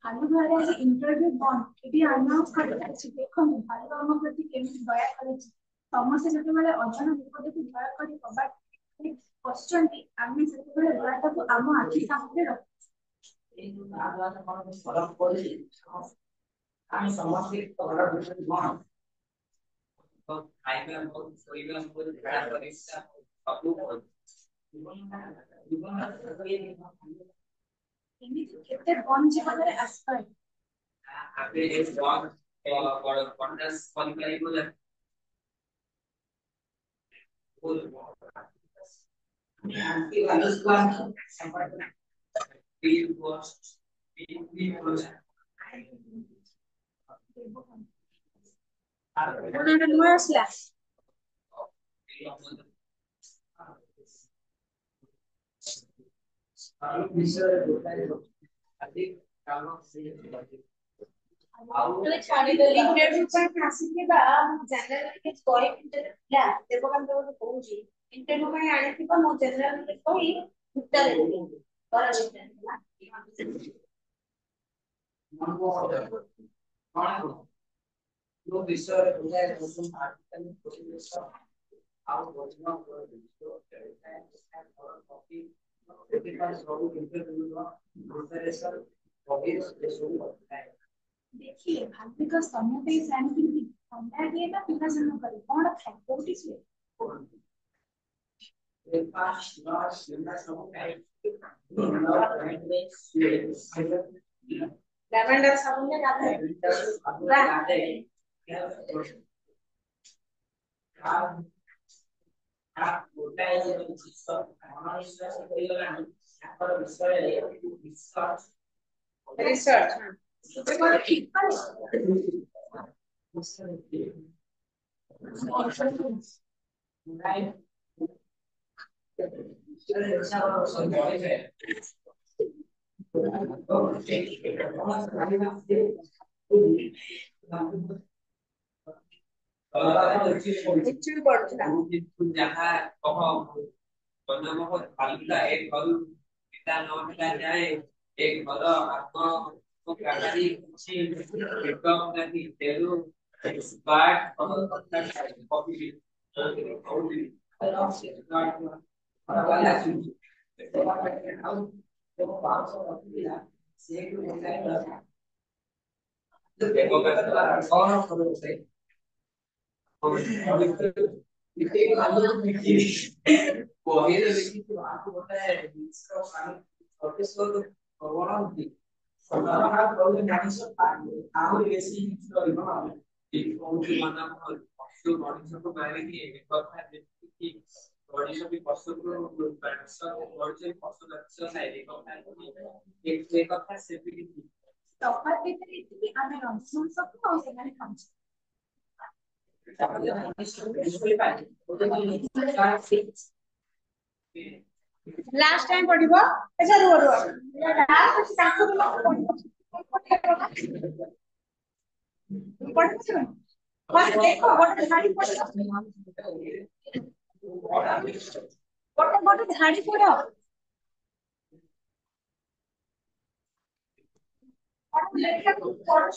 आलू घरे आज इंटरव्यू बंद एबी अनाउंस कर देखो भालू हम प्रति केमी दया करे समस्या जते बेले अजन विपदे दया करी कबाट क्वेश्चन आमी जते बेले दयाटा को आम आखि सामने रख ए आगला कोन फरक पड़ी आमी समझ तोरा विषय कोन तो खाइबा बहुत सोइबा बहुत बड़ा परीक्षा सब एमिति केते बन जीवनरे आस्था आबे एक जॉब कॉन्ट्रैक्ट क्वालिफाई को आपकी वालस को संपर्क बी पोस्ट बी पोस्ट उन्होंने नुआ असला विषय अधिक काम से इंटरव्यू पर आसिके बा जनरल के कोई इंटरव्यू ला देबो काम तो कहूची इंटरव्यू में आने थी मो जनरल के कोई उत्तर दे पर मन को कौन जो विषय बुझाए तुम आर्टिकल प्रोफेसर आउ बोलना को जो है और कॉपी के पास सब इंटरव्यू प्रोफेसर कॉपी से शुरू होता है देखिए भाग्य का समय पे सैन की कंपेयर किए ना पिता जन्म करे कौन है कोटी से एक पास लास्ट लेना सब है लैवेंडर साबुन ने गाता है होता है जो हमारे विश्वास से लगाना पर विषय रिसर्च रिसर्च देखो ठीक पर राइट अच्छा और समझ है एक्चुअली पढ़ता जहाँ कहो बनम हो फालुदा एक घरु पिता न पिता जाए एक घर आत्मा को काकारी କିଛି एकम नहीं तेरु स्पार्ट कॉपी तफात ଭିତରେ ଏତିକି ଆମେ ରନ୍ଧନ ସବୁ ଆଉ ସେମାନେ ଖାଉଛୁ लास्ट टाइम पढ़िबो अच्छा रुह रुह लास्ट अछि ताको पढ़िबो बस देखो गोटे झाड़ी पड़ो गोटे गोटे झाड़ी पड़ो और लेखा पढ़ो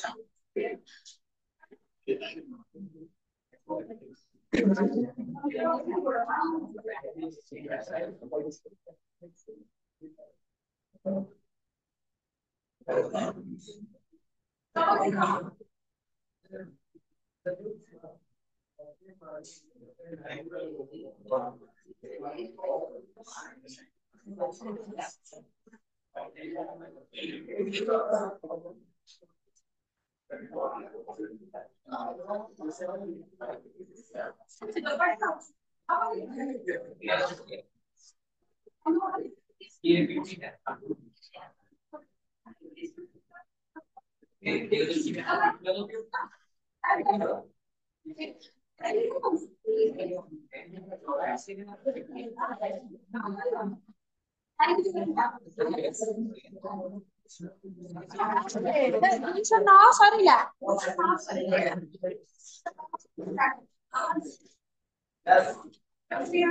सरिला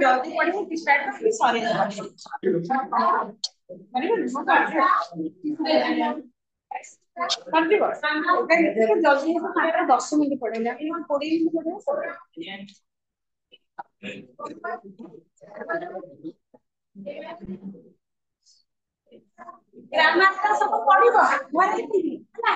जल्दी पढ़िए कि स्टार्ट कर सॉरी कर दिबो जल्दी 10 मिनिट पढ़ेला 20 मिनिट पढ़े ग्रामर का सब पढ़िबो घरे टिभि ହେଲା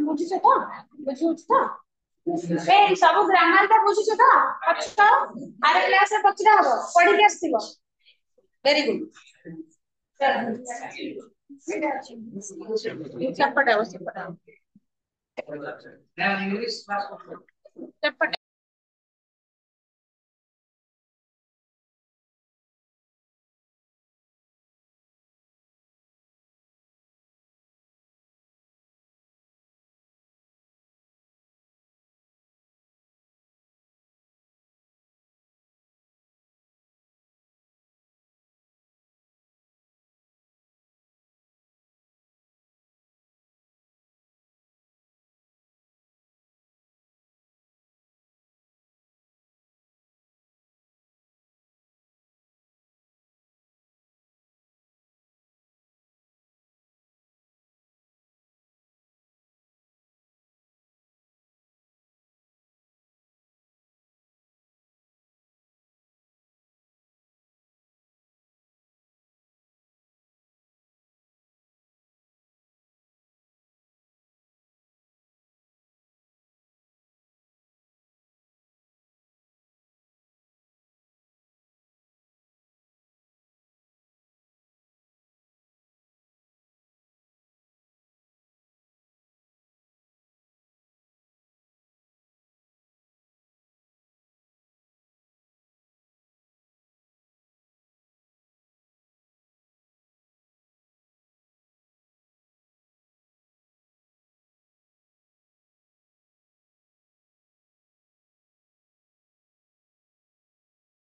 बुझिଛ ତ ବୁଝୁଛ ତ ए सब ग्रामर का बुझिଛ ତ अच्छा आरे क्लास रे पचरा हबो पढ़ी के आस्तिबो वेरी गुड चपटा चपटा